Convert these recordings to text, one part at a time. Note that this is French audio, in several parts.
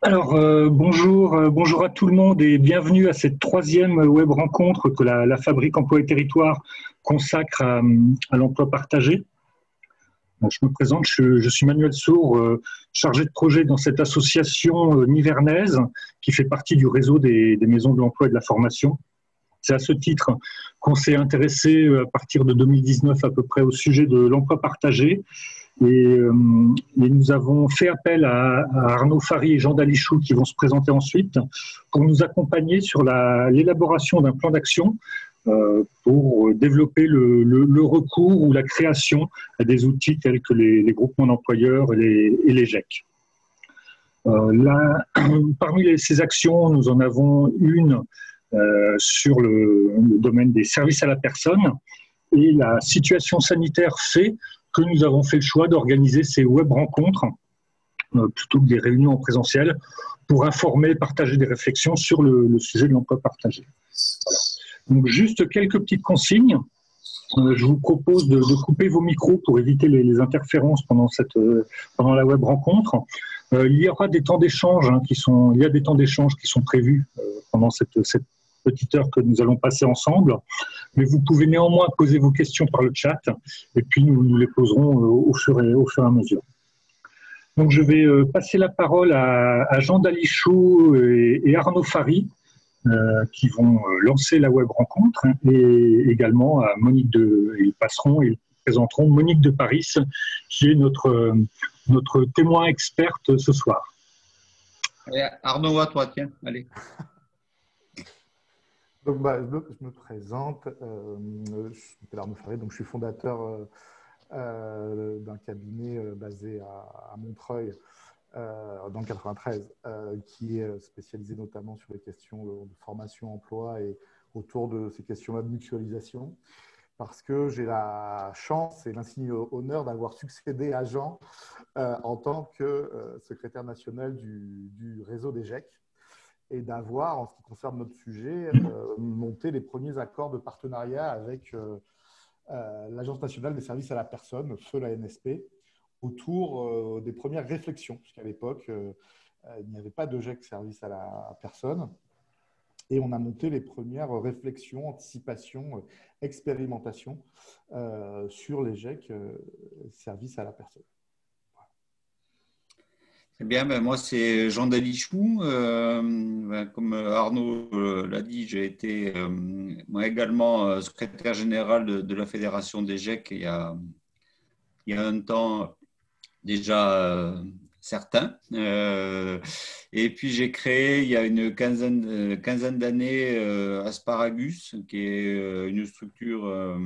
Bonjour à tout le monde et bienvenue à cette troisième web rencontre que la Fabrique Emploi et Territoire consacre à l'emploi partagé. Je me présente, je suis Manuel Sour, chargé de projet dans cette association nivernaise qui fait partie du réseau des maisons de l'emploi et de la formation. C'est à ce titre qu'on s'est intéressé à partir de 2019 à peu près au sujet de l'emploi partagé. Et nous avons fait appel à Arnaud Fary et Jean Dalichou qui vont se présenter ensuite pour nous accompagner sur l'élaboration d'un plan d'action pour développer le recours ou la création à des outils tels que les groupements d'employeurs et les GEC. Parmi ces actions, nous en avons une sur le domaine des services à la personne, et la situation sanitaire fait que nous avons fait le choix d'organiser ces web rencontres plutôt que des réunions en présentiel pour informer et partager des réflexions sur le sujet de l'emploi partagé. Voilà. Donc juste quelques petites consignes. Je vous propose de couper vos micros pour éviter les interférences pendant la web rencontre. Il y aura des temps d'échange qui sont prévus pendant cette petite heure que nous allons passer ensemble, mais vous pouvez néanmoins poser vos questions par le chat et puis nous les poserons au fur et à mesure. Donc je vais passer la parole à Jean Dalichou et Arnaud Fary qui vont lancer la web rencontre, et également à Monique ils présenteront Monique de Paris qui est notre témoin experte ce soir. Allez, Arnaud, à toi, tiens, allez. Donc, je me présente, je m'appelle Arnaud Fary, donc je suis fondateur d'un cabinet basé à Montreuil, dans le 93, qui est spécialisé notamment sur les questions de formation, emploi et autour de ces questions-là de mutualisation, parce que j'ai la chance et l'insigne honneur d'avoir succédé à Jean en tant que secrétaire national du réseau des GEC, et d'avoir, en ce qui concerne notre sujet, monté les premiers accords de partenariat avec l'Agence nationale des services à la personne, feu la NSP, autour des premières réflexions, puisqu'à l'époque, il n'y avait pas de GEC service à la personne. Et on a monté les premières réflexions, anticipations, expérimentations sur les GEC service à la personne. Eh bien, moi, c'est Jean Dalichou. Comme Arnaud l'a dit, j'ai été moi également secrétaire général de la Fédération des GEC il y a un temps déjà certain. Et puis, j'ai créé il y a une quinzaine d'années Asparagus, qui est une structure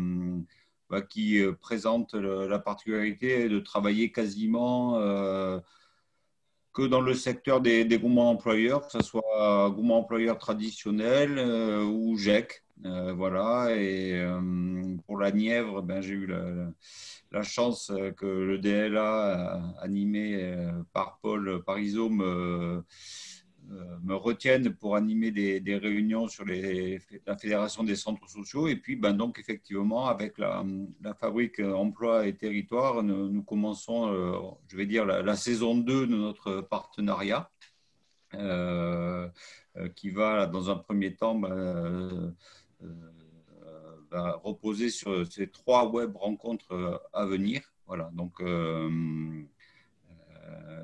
qui présente la particularité de travailler quasiment que dans le secteur des groupements employeurs, que ce soit groupement employeur traditionnel ou GEC. Voilà. Et pour la Nièvre, j'ai eu la chance que le DLA, animé par Paul Parisot, me retiennent pour animer des réunions sur la Fédération des centres sociaux. Et puis, donc, effectivement, avec la Fabrique Emploi et Territoire, nous commençons, je vais dire, la saison 2 de notre partenariat, qui va, dans un premier temps, reposer sur ces 3 web rencontres à venir. Voilà, donc...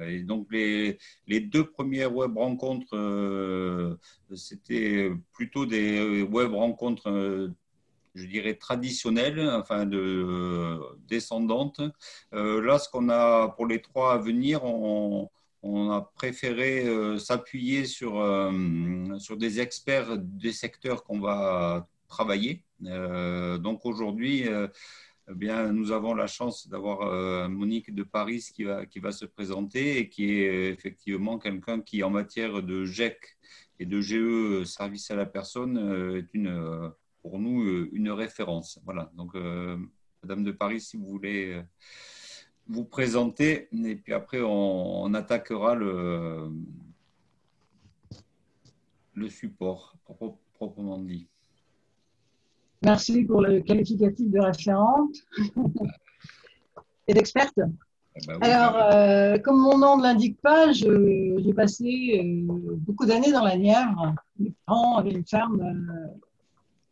et donc, les 2 premières web rencontres, c'était plutôt des web rencontres, je dirais, traditionnelles, enfin descendantes. Là, ce qu'on a pour les 3 à venir, on a préféré s'appuyer sur des experts des secteurs qu'on va travailler. Donc, aujourd'hui, nous avons la chance d'avoir Monique de Paris qui va se présenter et qui est effectivement quelqu'un qui, en matière de GEC et de GE, service à la personne, est pour nous une référence. Voilà. Donc, Madame de Paris, si vous voulez vous présenter, et puis après, on attaquera le support proprement dit. Merci pour le qualificatif de référente et d'experte. Ben oui, Alors, ben oui. comme mon nom ne l'indique pas, j'ai passé beaucoup d'années dans la Nièvre. Mes parents avaient une ferme,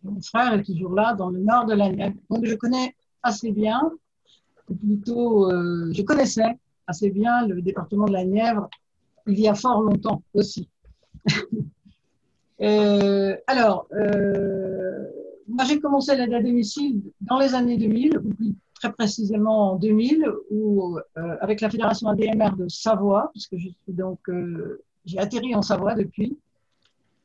mon frère est toujours là, dans le nord de la Nièvre. Donc, je connais assez bien, ou plutôt, je connaissais assez bien le département de la Nièvre il y a fort longtemps aussi. Moi, j'ai commencé l'aide à domicile dans les années 2000, ou plus très précisément en 2000, où, avec la Fédération ADMR de Savoie, puisque je suis donc, j'ai atterri en Savoie depuis,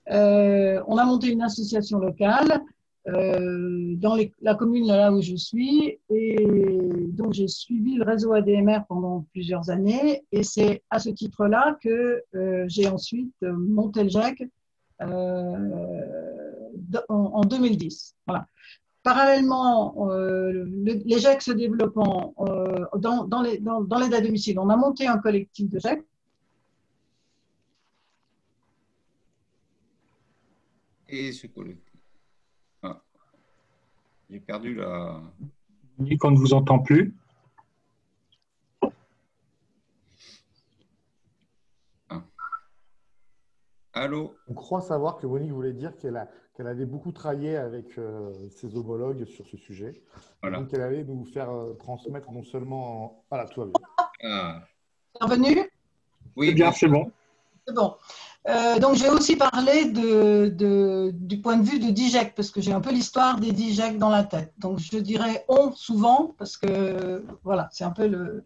on a monté une association locale dans la commune là où je suis, et donc j'ai suivi le réseau ADMR pendant plusieurs années, et c'est à ce titre-là que j'ai ensuite monté le GEC en 2010. Voilà. Parallèlement, les GEC se développant dans l'aide à domicile, on a monté un collectif de GEC. Et ce collectif. Ah, j'ai perdu la. Qu'on ne vous entend plus. Ah. Allô? On croit savoir que Monique voulait dire qu'elle avait beaucoup travaillé avec ses homologues sur ce sujet. Voilà. Donc, elle allait nous faire transmettre non seulement… Voilà, tout va bien. Ah. C'est revenu? Oui, C'est bien, c'est bon. C'est bon. Donc, j'ai aussi parlé du point de vue de DIGEC, parce que j'ai un peu l'histoire des DIGEC dans la tête. Donc, je dirais on souvent, parce que voilà, c'est un peu le.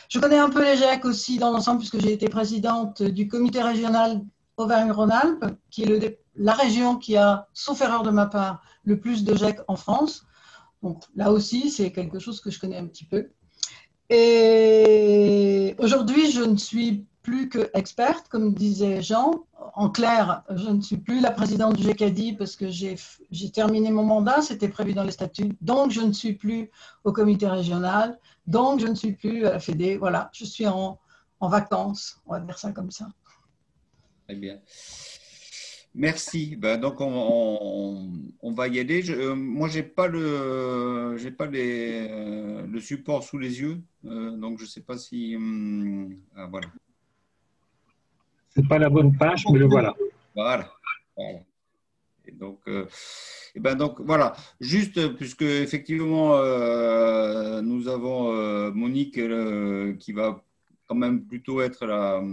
Je connais un peu les GEC aussi dans l'ensemble, puisque j'ai été présidente du comité régional Auvergne-Rhône-Alpes, qui est la région qui a, sauf erreur de ma part, le plus de GEC en France. Donc, là aussi, c'est quelque chose que je connais un petit peu. Et aujourd'hui, je ne suis plus qu'experte, comme disait Jean. En clair, je ne suis plus la présidente du GECADI parce que j'ai terminé mon mandat, c'était prévu dans les statuts. Donc, je ne suis plus au comité régional. Donc, je ne suis plus à la Fédé. Voilà, je suis en vacances, on va dire ça comme ça. Très bien. Merci. Ben, donc, on va y aller. Moi, je n'ai pas, le support sous les yeux. Donc, je ne sais pas si… voilà. Ce n'est pas la bonne page, mais le voilà. Voilà. Voilà. Et donc, donc, voilà. Juste, puisque effectivement, nous avons Monique qui va quand même plutôt être la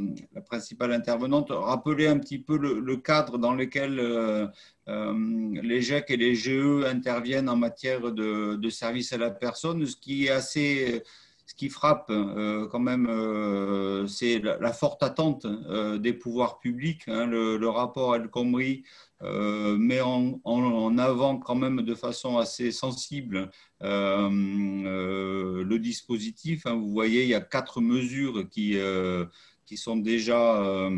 principale intervenante, rappeler un petit peu le cadre dans lequel les GEC et les GE interviennent en matière de service à la personne, ce qui frappe quand même, c'est la forte attente des pouvoirs publics. Hein, le rapport El Khomri met en avant quand même de façon assez sensible le dispositif. Hein, vous voyez, il y a 4 mesures qui sont déjà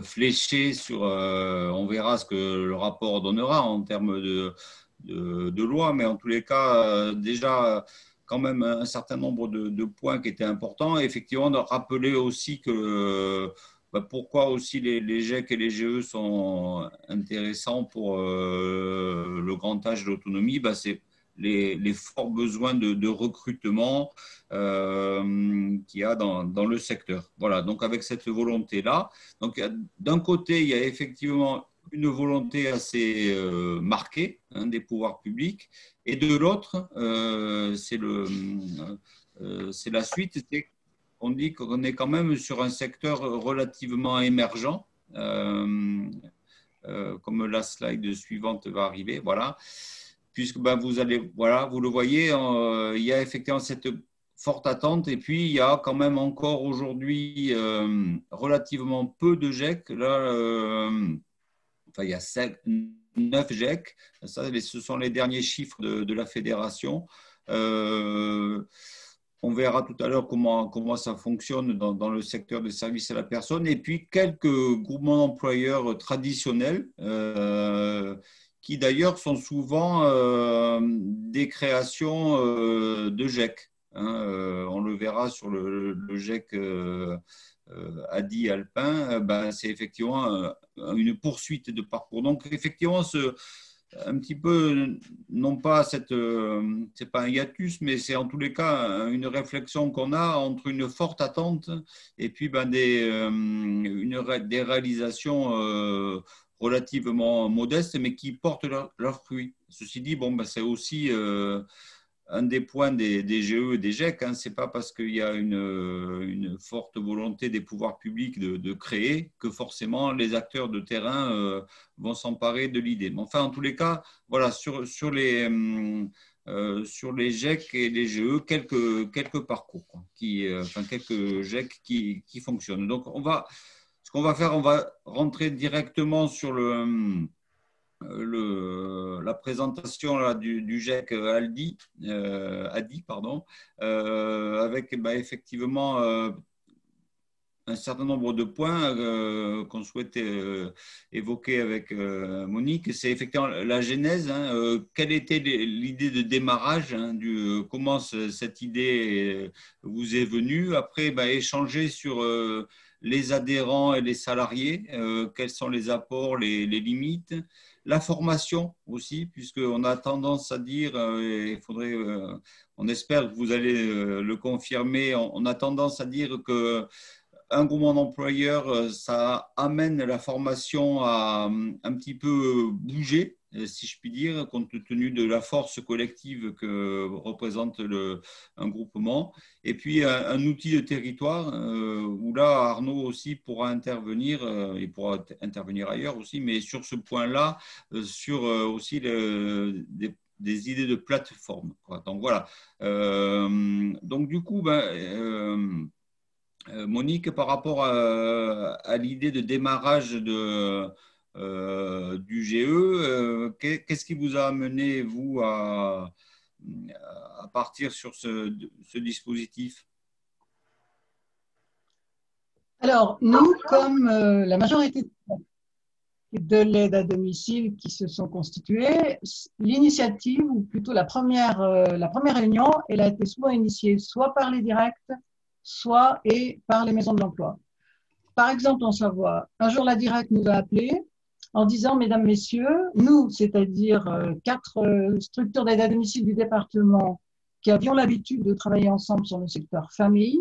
fléchées sur… on verra ce que le rapport donnera en termes de loi, mais en tous les cas, déjà quand même un certain nombre de points qui étaient importants. Et effectivement, de rappeler aussi que pourquoi aussi les GEC et les GE sont intéressants pour le grand âge de l'autonomie, c'est les forts besoins de recrutement qu'il y a dans le secteur. Voilà, donc avec cette volonté-là, donc d'un côté, il y a effectivement une volonté assez marquée des pouvoirs publics, et de l'autre, c'est la suite, c'est on dit qu'on est quand même sur un secteur relativement émergent, comme la slide suivante va arriver, voilà, puisque vous le voyez, il y a effectivement cette forte attente, et puis il y a quand même encore aujourd'hui relativement peu de GEC. Là, il y a 9 GEC, ça, ce sont les derniers chiffres de la fédération. On verra tout à l'heure comment ça fonctionne dans le secteur des services à la personne. Et puis, quelques groupements d'employeurs traditionnels qui, d'ailleurs, sont souvent des créations de GEC. Hein, on le verra sur le GEC Adi Alpin. C'est effectivement une poursuite de parcours. Donc, effectivement, un petit peu, non pas c'est pas un hiatus, mais c'est en tous les cas une réflexion qu'on a entre une forte attente et puis des réalisations relativement modestes, mais qui portent leurs fruits. Ceci dit, bon, c'est aussi un des points des GE et des GEC, hein. Ce n'est pas parce qu'il y a une forte volonté des pouvoirs publics de créer que forcément les acteurs de terrain vont s'emparer de l'idée. Mais enfin, en tous les cas, voilà, sur les GEC et les GE, quelques parcours, quoi, quelques GEC qui fonctionnent. Donc, ce qu'on va faire, on va rentrer directement sur la présentation là, du GEC ADI, pardon, avec effectivement un certain nombre de points qu'on souhaitait évoquer avec Monique. C'est effectivement la genèse, hein, quelle était l'idée de démarrage, hein, comment cette idée vous est venue. Après, échanger sur les adhérents et les salariés, quels sont les apports, les limites. La formation aussi, puisqu'on a tendance à dire, on espère que vous allez le confirmer, on a tendance à dire que un groupement d'employeurs, ça amène la formation à un petit peu bouger, si je puis dire, compte tenu de la force collective que représente un groupement. Et puis, un outil de territoire, où là, Arnaud aussi pourra intervenir, il pourra intervenir ailleurs aussi, mais sur ce point-là, sur aussi des idées de plateforme, quoi. Donc, voilà. Donc, du coup, Monique, par rapport à l'idée de démarrage du GE, qu'est-ce qui vous a amené, vous, à partir sur ce dispositif? Alors, nous, comme la majorité de l'aide à domicile qui se sont constituées, l'initiative, ou plutôt la première réunion, elle a été soit initiée soit par les directs, soit par les maisons de l'emploi. Par exemple, en Savoie, un jour, la directe nous a appelés en disant, mesdames, messieurs, nous, c'est-à-dire 4 structures d'aide à domicile du département qui avions l'habitude de travailler ensemble sur le secteur famille.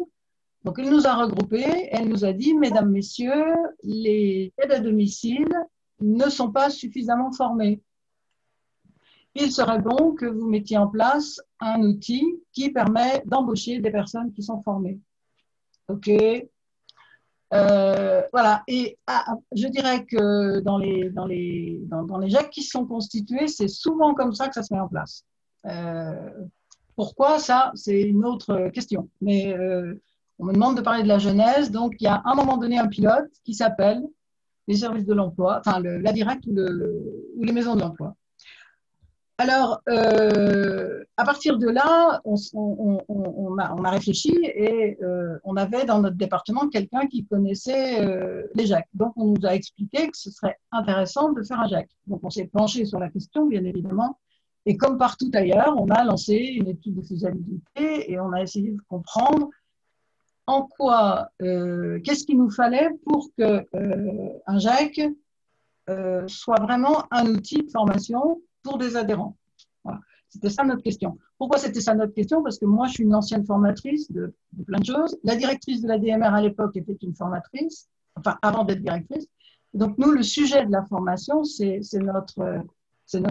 Donc, elle nous a regroupés, elle nous a dit, mesdames, messieurs, les aides à domicile ne sont pas suffisamment formées. Il serait bon que vous mettiez en place un outil qui permet d'embaucher des personnes qui sont formées. OK. Voilà. Et je dirais que dans les GEC qui sont constitués, c'est souvent comme ça que ça se met en place. Pourquoi ça? C'est une autre question. Mais on me demande de parler de la genèse. Donc, il y a à un moment donné un pilote qui s'appelle les services de l'emploi, enfin la directe ou les maisons de l'emploi. Alors, à partir de là, on a réfléchi et on avait dans notre département quelqu'un qui connaissait les GEC. Donc, on nous a expliqué que ce serait intéressant de faire un GEC. Donc, on s'est penché sur la question, bien évidemment. Et comme partout ailleurs, on a lancé une étude de faisabilité et on a essayé de comprendre en quoi, qu'est-ce qu'il nous fallait pour qu'un GEC soit vraiment un outil de formation pour des adhérents. Voilà. C'était ça notre question. Pourquoi c'était ça notre question? Parce que moi, je suis une ancienne formatrice de plein de choses. La directrice de la DMR à l'époque était une formatrice, enfin avant d'être directrice. Donc nous, le sujet de la formation, c'est notre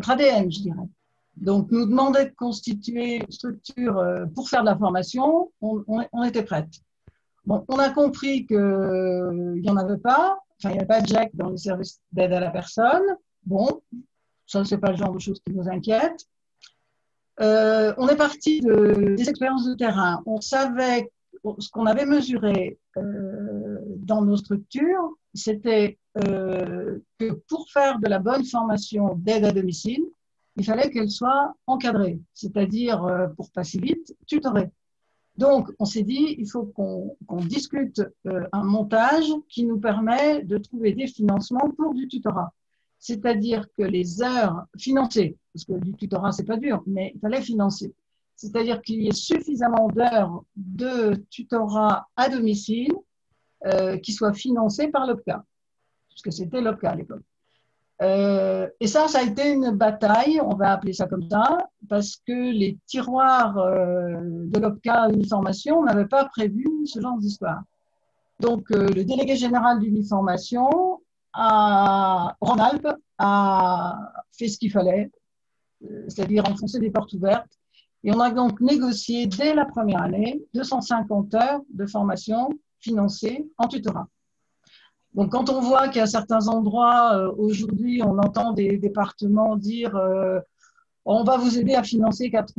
ADN, je dirais. Donc nous demander de constituer une structure pour faire de la formation, on était prête. Bon, on a compris qu'il n'y en avait pas. Enfin, il n'y avait pas de GEC dans les services d'aide à la personne. Bon, ça, ce n'est pas le genre de choses qui nous inquiètent. On est parti des expériences de terrain. On savait ce qu'on avait mesuré dans nos structures, c'était que pour faire de la bonne formation d'aide à domicile, il fallait qu'elle soit encadrée, c'est-à-dire, pour passer vite, tutorée. Donc, on s'est dit, il faut qu'on discute un montage qui nous permet de trouver des financements pour du tutorat. C'est-à-dire que les heures financées, parce que du tutorat, c'est pas dur, mais il fallait financer. C'est-à-dire qu'il y ait suffisamment d'heures de tutorat à domicile qui soient financées par l'OPCA, puisque c'était l'OPCA à l'époque. Et ça a été une bataille, on va appeler ça comme ça, parce que les tiroirs de l'OPCA Uniformation n'avaient pas prévu ce genre d'histoire. Donc, le délégué général d'Uniformation à Rhône-Alpes a fait ce qu'il fallait, c'est-à-dire enfoncer des portes ouvertes. Et on a donc négocié dès la première année 250 heures de formation financées en tutorat. Donc, quand on voit qu'à certains endroits, aujourd'hui, on entend des départements dire on va vous aider à financer 4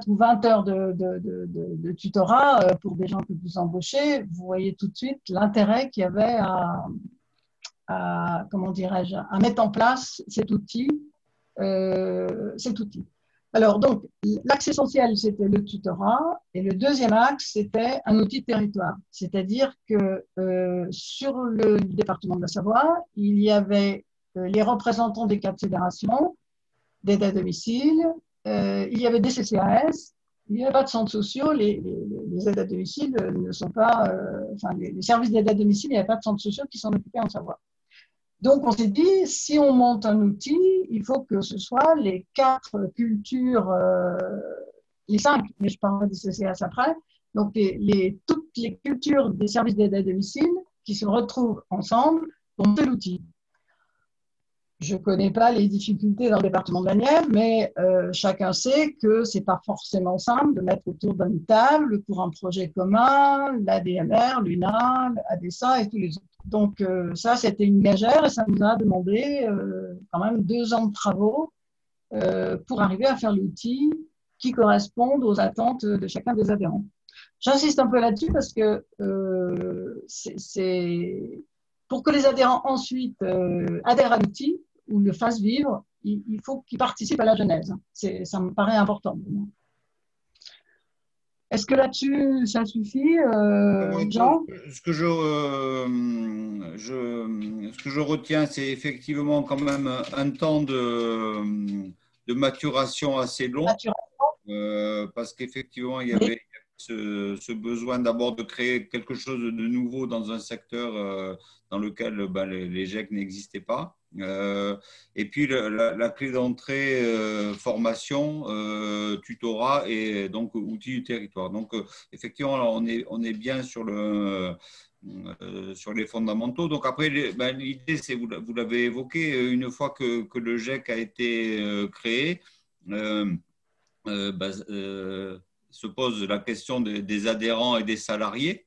ou 20 heures de tutorat pour des gens que vous embauchez, vous voyez tout de suite l'intérêt qu'il y avait comment dirais-je, à mettre en place cet outil. Alors, donc, l'axe essentiel, c'était le tutorat, et le deuxième axe, c'était un outil de territoire. C'est-à-dire que sur le département de la Savoie, il y avait les représentants des 4 fédérations d'aide à domicile, il y avait des CCAS, il n'y avait pas de centres sociaux, les aides à domicile ne sont pas, les services d'aide à domicile, il n'y avait pas de centres sociaux qui s'en occupaient en Savoie. Donc, on s'est dit, si on monte un outil, il faut que ce soit les 4 cultures, les 5, mais je parlerai des CCAS après, donc toutes les cultures des services d'aide à domicile qui se retrouvent ensemble pour monter l'outil. Je ne connais pas les difficultés dans le département de la Nièvre, mais chacun sait que ce n'est pas forcément simple de mettre autour d'une table pour un projet commun, l'ADMR, l'UNA, l'ADESA et tous les autres. Donc ça, c'était une gageure et ça nous a demandé quand même 2 ans de travaux pour arriver à faire l'outil qui corresponde aux attentes de chacun des adhérents. J'insiste un peu là-dessus parce que c'est pour que les adhérents ensuite adhèrent à l'outil ou le fassent vivre, il faut qu'ils participent à la genèse. Ça me paraît important. Est-ce que là-dessus, ça suffit, Jean ? Ce que je retiens, c'est effectivement quand même un temps de maturation assez long, parce qu'effectivement, il y avait ce besoin d'abord de créer quelque chose de nouveau dans un secteur dans lequel les GEC n'existaient pas. Et puis la clé d'entrée, formation, tutorat et donc outils du territoire. Donc effectivement, là, on est bien sur les fondamentaux. Donc après, l'idée, c'est, vous l'avez évoqué, une fois que le GEC a été créé, se pose la question des adhérents et des salariés.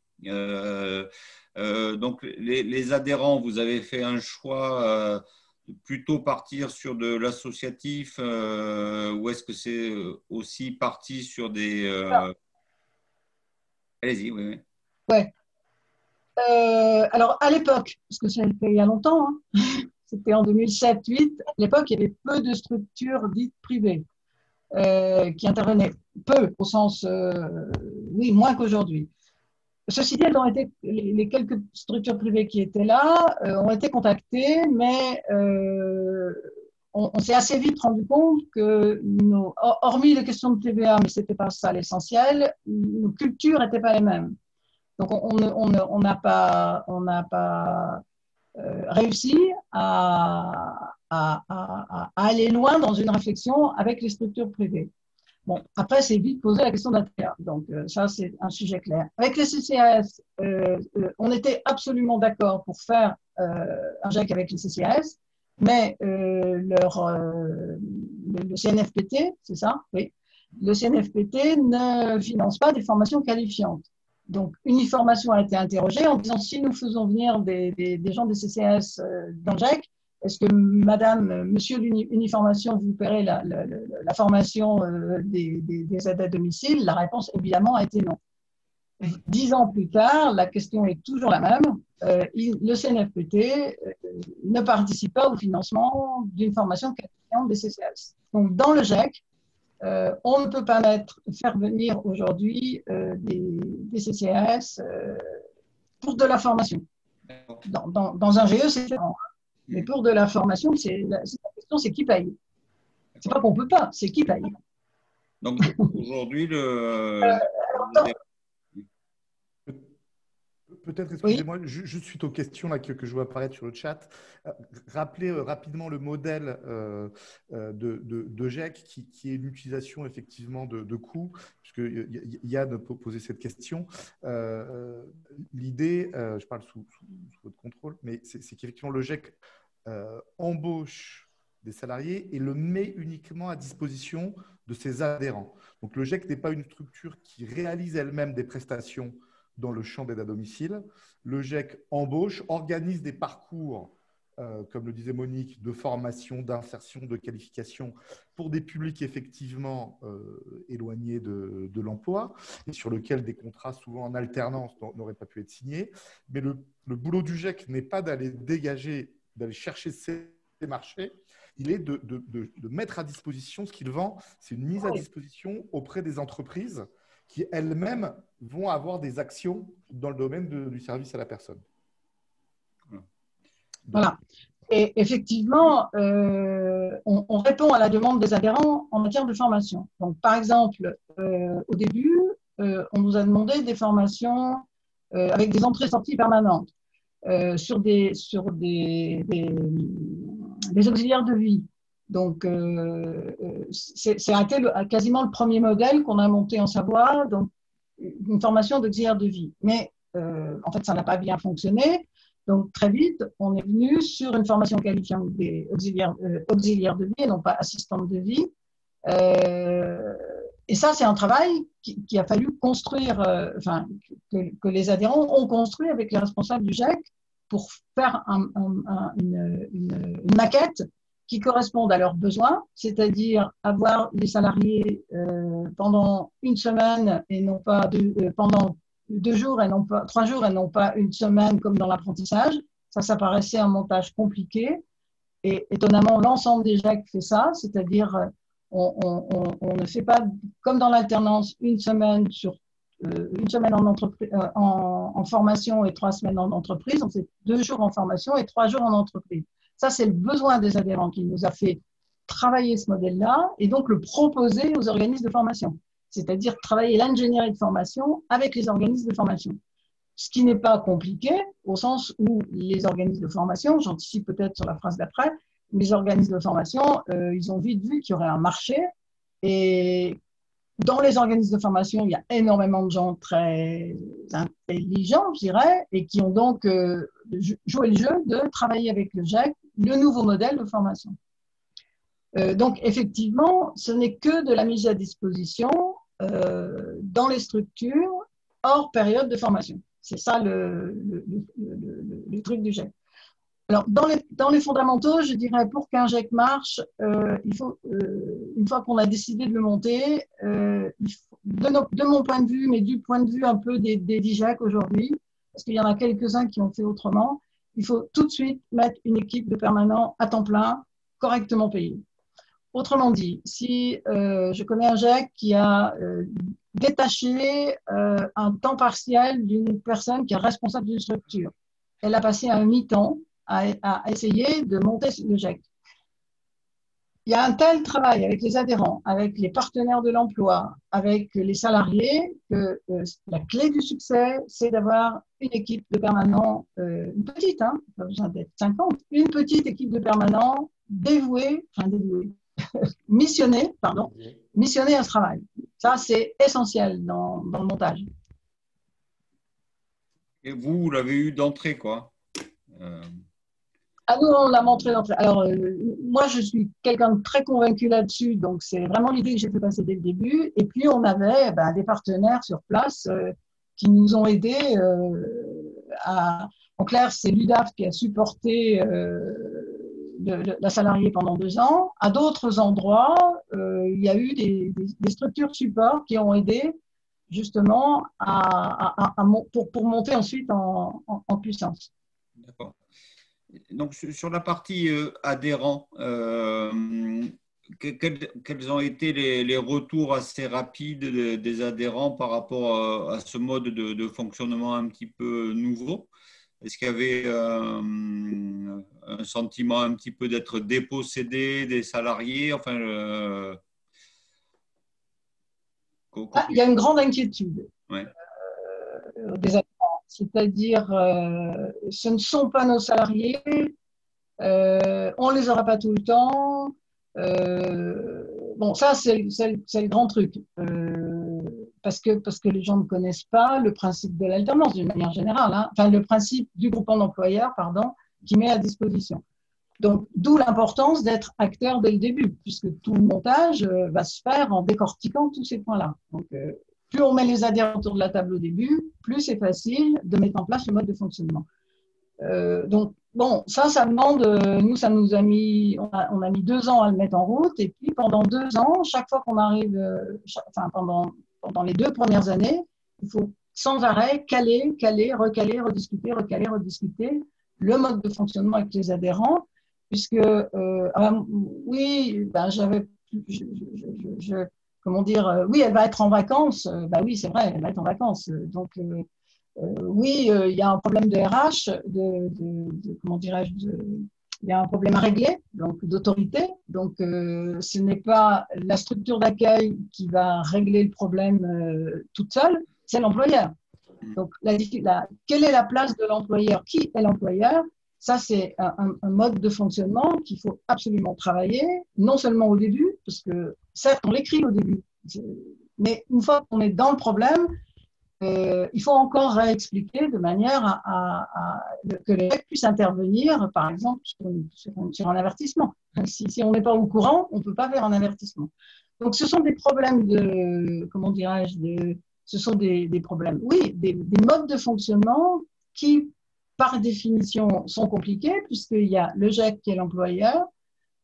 Donc, les adhérents, vous avez fait un choix de plutôt partir sur de l'associatif ou est-ce que c'est aussi parti sur des… Allez-y, oui. Ouais. Alors, à l'époque, parce que c'était il y a longtemps, hein, c'était en 2007-2008, à l'époque, il y avait peu de structures dites privées qui intervenaient. Peu, au sens, oui, moins qu'aujourd'hui. Ceci dit, les quelques structures privées qui étaient là ont été contactées, mais on s'est assez vite rendu compte que, hormis les questions de TVA, mais ce n'était pas ça l'essentiel, nos cultures n'étaient pas les mêmes. Donc, on n'a pas réussi à aller loin dans une réflexion avec les structures privées. Bon, après, c'est vite posé la question de la TVA. Donc, ça, c'est un sujet clair. Avec les CCAS, on était absolument d'accord pour faire un GEC avec les CCAS, mais le CNFPT, c'est ça? Oui. Le CNFPT ne finance pas des formations qualifiantes. Donc, Uniformation a été interrogée en disant si nous faisons venir des gens des CCAS dans le GEC, est-ce que madame, monsieur l'Uniformation, vous paierez la formation des aides à domicile? La réponse, évidemment, a été non. 10 ans plus tard, la question est toujours la même. Le CNFPT ne participe pas au financement d'une formation qualifiante des CCAS. Donc, dans le GEC, on ne peut pas faire venir aujourd'hui des CCAS pour de la formation. Dans un GE, c'est différent. Mais pour de la formation, la question, c'est qui paye. C'est pas qu'on peut pas, c'est qui paye. Donc aujourd'hui, Peut-être, excusez-moi, juste suite aux questions là, que je vois apparaître sur le chat, rappelez rapidement le modèle de GEC qui est une utilisation effectivement de coûts, puisque Yann posait cette question. L'idée, je parle sous votre contrôle, mais c'est qu'effectivement le GEC embauche des salariés et le met uniquement à disposition de ses adhérents. Donc le GEC n'est pas une structure qui réalise elle-même des prestations dans le champ d'aide à domicile. Le GEC embauche, organise des parcours, comme le disait Monique, de formation, d'insertion, de qualification pour des publics effectivement éloignés de l'emploi et sur lesquels des contrats souvent en alternance n'auraient pas pu être signés. Mais le boulot du GEC n'est pas d'aller dégager, d'aller chercher ces marchés, il est de mettre à disposition ce qu'il vend. C'est une mise à disposition auprès des entreprises qui elles-mêmes vont avoir des actions dans le domaine du service à la personne. Voilà. Et effectivement, on répond à la demande des adhérents en matière de formation. Donc, par exemple, au début, on nous a demandé des formations avec des entrées-sorties permanentes sur des auxiliaires de vie. Donc, c'est quasiment le premier modèle qu'on a monté en Savoie, donc une formation d'auxiliaire de vie. Mais en fait, ça n'a pas bien fonctionné. Donc, très vite, on est venu sur une formation qualifiante des auxiliaires de vie et non pas assistante de vie. Et ça, c'est un travail qui a fallu construire, que les adhérents ont construit avec les responsables du GEC pour faire une maquette qui corresponde à leurs besoins, c'est-à-dire avoir les salariés pendant une semaine et non pas pendant 2 jours et non pas 3 jours et non pas une semaine comme dans l'apprentissage. Ça paraissait un montage compliqué. Et étonnamment, l'ensemble des GEC fait ça, c'est-à-dire on ne fait pas comme dans l'alternance une semaine en formation et 3 semaines en entreprise. On fait 2 jours en formation et 3 jours en entreprise. Ça, c'est le besoin des adhérents qui nous a fait travailler ce modèle-là et donc le proposer aux organismes de formation. C'est-à-dire travailler l'ingénierie de formation avec les organismes de formation. Ce qui n'est pas compliqué, au sens où les organismes de formation, j'anticipe peut-être sur la phrase d'après, les organismes de formation, ils ont vite vu qu'il y aurait un marché. Et dans les organismes de formation, il y a énormément de gens très intelligents, je dirais, et qui ont donc joué le jeu de travailler avec le GEC, le nouveau modèle de formation. Donc, effectivement, ce n'est que de la mise à disposition dans les structures hors période de formation. C'est ça le truc du GEC. Alors, dans les fondamentaux, je dirais pour qu'un GEC marche, il faut, une fois qu'on a décidé de le monter, de mon point de vue, mais du point de vue un peu des DIGEC aujourd'hui, parce qu'il y en a quelques-uns qui ont fait autrement, il faut tout de suite mettre une équipe de permanents à temps plein, correctement payée. Autrement dit, si je connais un GEC qui a détaché un temps partiel d'une personne qui est responsable d'une structure, elle a passé un mi-temps à essayer de monter le GEC. Il y a un tel travail avec les adhérents, avec les partenaires de l'emploi, avec les salariés, que la clé du succès, c'est d'avoir une équipe de permanents, une petite, hein, pas besoin d'être 50, une petite équipe de permanents missionnée à ce travail. Ça, c'est essentiel dans le montage. Et vous l'avez eu d'entrée, quoi. Ah, nous, on l'a montré d'entrée. Alors, moi, je suis quelqu'un de très convaincu là-dessus, donc c'est vraiment l'idée que j'ai fait passer dès le début. Et puis, on avait des partenaires sur place qui nous ont aidés en clair, c'est l'UDAF qui a supporté la salariée pendant 2 ans. À d'autres endroits, il y a eu des structures support qui ont aidé justement pour monter ensuite en puissance. D'accord. Donc, sur la partie adhérents, quels ont été les retours assez rapides des adhérents par rapport à ce mode de fonctionnement un petit peu nouveau? Est-ce qu'il y avait un sentiment un petit peu d'être dépossédé des salariés? Enfin, il y a une grande inquiétude des adhérents. c'est-à-dire ce ne sont pas nos salariés, on les aura pas tout le temps. Bon, ça c'est le grand truc, parce que les gens ne connaissent pas le principe de l'alternance d'une manière générale, hein. Enfin le principe du groupement d'employeurs, pardon, qui met à disposition. Donc, d'où l'importance d'être acteur dès le début, puisque tout le montage va se faire en décortiquant tous ces points-là. Donc, plus on met les adhérents autour de la table au début, plus c'est facile de mettre en place le mode de fonctionnement. Donc, bon, ça demande, nous, ça nous a mis, on a mis 2 ans à le mettre en route, et puis pendant 2 ans, chaque fois qu'on arrive, enfin, pendant les 2 premières années, il faut sans arrêt caler, recaler, rediscuter le mode de fonctionnement avec les adhérents, puisque, oui, ben, comment dire, oui, elle va être en vacances, ben oui, c'est vrai, elle va être en vacances, donc, oui, il y a un problème de RH, comment dirais-je, il y a un problème à régler, donc d'autorité. Donc, ce n'est pas la structure d'accueil qui va régler le problème toute seule, c'est l'employeur. Donc, quelle est la place de l'employeur? Qui est l'employeur? Ça, c'est un mode de fonctionnement qu'il faut absolument travailler, non seulement au début, parce que certes, on l'écrit au début, mais une fois qu'on est dans le problème, il faut encore réexpliquer de manière que les règles puissent intervenir, par exemple, sur un avertissement. Si on n'est pas au courant, on ne peut pas faire un avertissement. Donc, ce sont des problèmes comment dirais-je, ce sont des problèmes, oui, des modes de fonctionnement qui, par définition, sont compliqués, puisqu'il y a le GEC qui est l'employeur,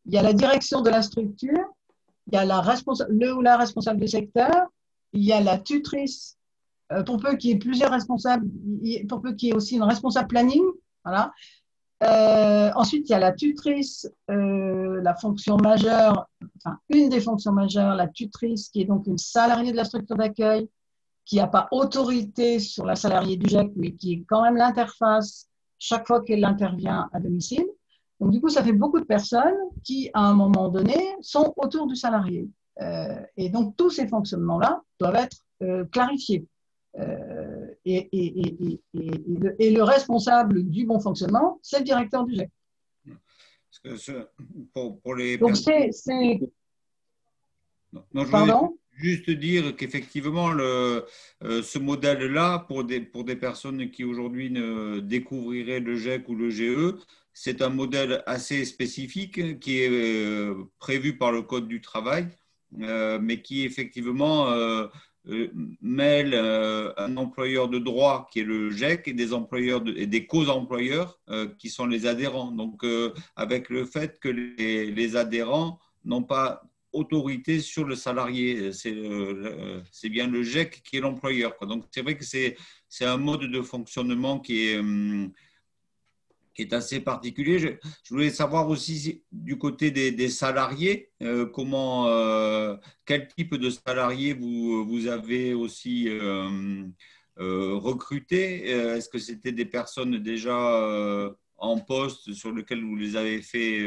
il y a la direction de la structure, il y a le ou la responsable du secteur, il y a la tutrice, pour peu qu'il y ait plusieurs responsables, pour peu qu'il y ait aussi une responsable planning, voilà. Ensuite, il y a la tutrice, la fonction majeure, enfin une des fonctions majeures, la tutrice, qui est donc une salariée de la structure d'accueil, qui n'a pas autorité sur la salariée du GEC, mais qui est quand même l'interface chaque fois qu'elle intervient à domicile. Donc, du coup, ça fait beaucoup de personnes qui, à un moment donné, sont autour du salarié. Et donc, tous ces fonctionnements-là doivent être clarifiés. Et le responsable du bon fonctionnement, c'est le directeur du GEC. Parce que pour les donc, personnes... Non, Pardon ? Juste dire qu'effectivement, ce modèle-là, pour des personnes qui aujourd'hui ne découvriraient le GEC ou le GE, c'est un modèle assez spécifique qui est prévu par le Code du travail, mais qui effectivement mêle un employeur de droit qui est le GEC et des employeurs et des co-employeurs qui sont les adhérents. Donc, avec le fait que les adhérents n'ont pas autorité sur le salarié, c'est bien le GEC qui est l'employeur. Donc, c'est vrai que c'est un mode de fonctionnement qui est assez particulier. Je voulais savoir aussi du côté des salariés, quel type de salariés vous avez aussi recruté. Est-ce que c'était des personnes déjà en poste sur lesquelles vous les avez fait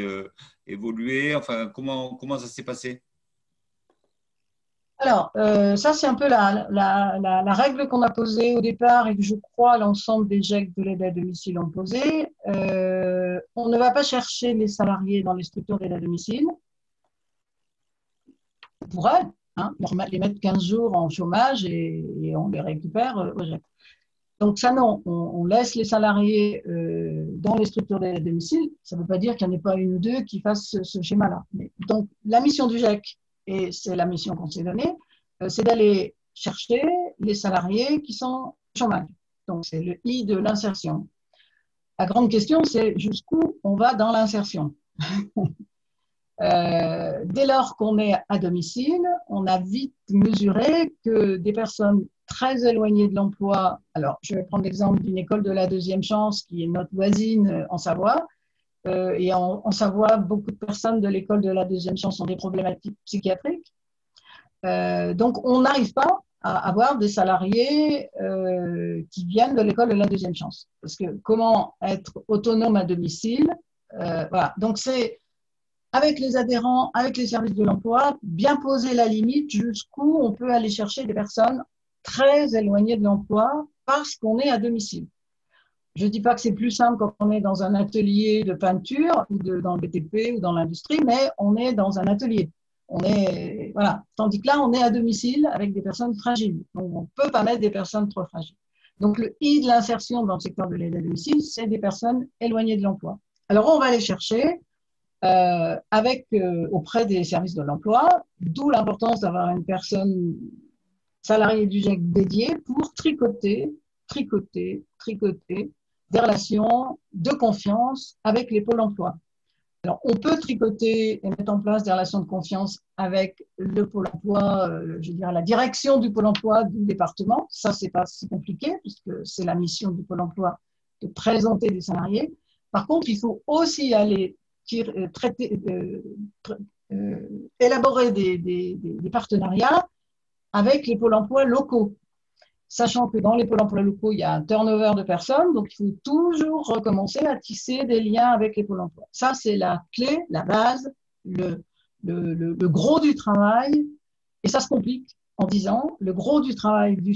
évoluer? Enfin, comment ça s'est passé? Alors, ça, c'est un peu la règle qu'on a posée au départ et que je crois l'ensemble des GEC de l'aide à domicile ont posée. On ne va pas chercher les salariés dans les structures d'aide à domicile. On pourrait les mettre 15 jours en chômage et on les récupère au GEC. Donc ça, non, on laisse les salariés dans les structures d'aide à domicile. Ça ne veut pas dire qu'il n'y en ait pas une ou deux qui fassent ce schéma-là. Donc, la mission du GEC, et c'est la mission qu'on s'est donnée, c'est d'aller chercher les salariés qui sont au chômage. Donc, c'est le I de l'insertion. La grande question, c'est jusqu'où on va dans l'insertion. Dès lors qu'on est à domicile, on a vite mesuré que des personnes très éloignées de l'emploi, alors je vais prendre l'exemple d'une école de la deuxième chance qui est notre voisine en Savoie, et en Savoie, beaucoup de personnes de l'école de la deuxième chance ont des problématiques psychiatriques. Donc, on n'arrive pas à avoir des salariés qui viennent de l'école de la deuxième chance. Parce que comment être autonome à domicile, voilà. Donc, c'est avec les adhérents, avec les services de l'emploi, bien poser la limite jusqu'où on peut aller chercher des personnes très éloignées de l'emploi parce qu'on est à domicile. Je ne dis pas que c'est plus simple quand on est dans un atelier de peinture ou dans le BTP ou dans l'industrie, mais on est dans un atelier. Voilà. Tandis que là, on est à domicile avec des personnes fragiles. Donc, on ne peut pas mettre des personnes trop fragiles. Donc, le I de l'insertion dans le secteur de l'aide à domicile, c'est des personnes éloignées de l'emploi. Alors, on va les chercher auprès des services de l'emploi, d'où l'importance d'avoir une personne salariée du GIEC dédiée pour tricoter des relations de confiance avec les pôles emploi. Alors, on peut tricoter et mettre en place des relations de confiance avec le pôle emploi, je dirais la direction du pôle emploi du département. Ça, c'est pas si compliqué puisque c'est la mission du pôle emploi de présenter des salariés. Par contre, il faut aussi aller élaborer des partenariats avec les pôles emploi locaux. Sachant que dans les pôles emploi locaux, il y a un turnover de personnes, donc il faut toujours recommencer à tisser des liens avec les pôles emploi. Ça, c'est la clé, la base, le gros du travail, et ça se complique en disant, le gros du travail du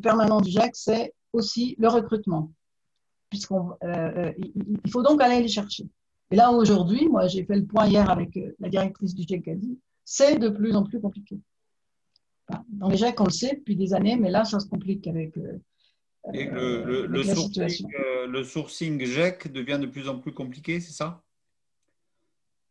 permanent du GIEC, c'est aussi le recrutement, il faut donc aller les chercher. Et là, aujourd'hui, moi, j'ai fait le point hier avec la directrice du GIEC qui a dit, c'est de plus en plus compliqué. Dans les GIEC, on le sait depuis des années, mais là, ça se complique avec la situation. Le sourcing GIEC devient de plus en plus compliqué, c'est ça?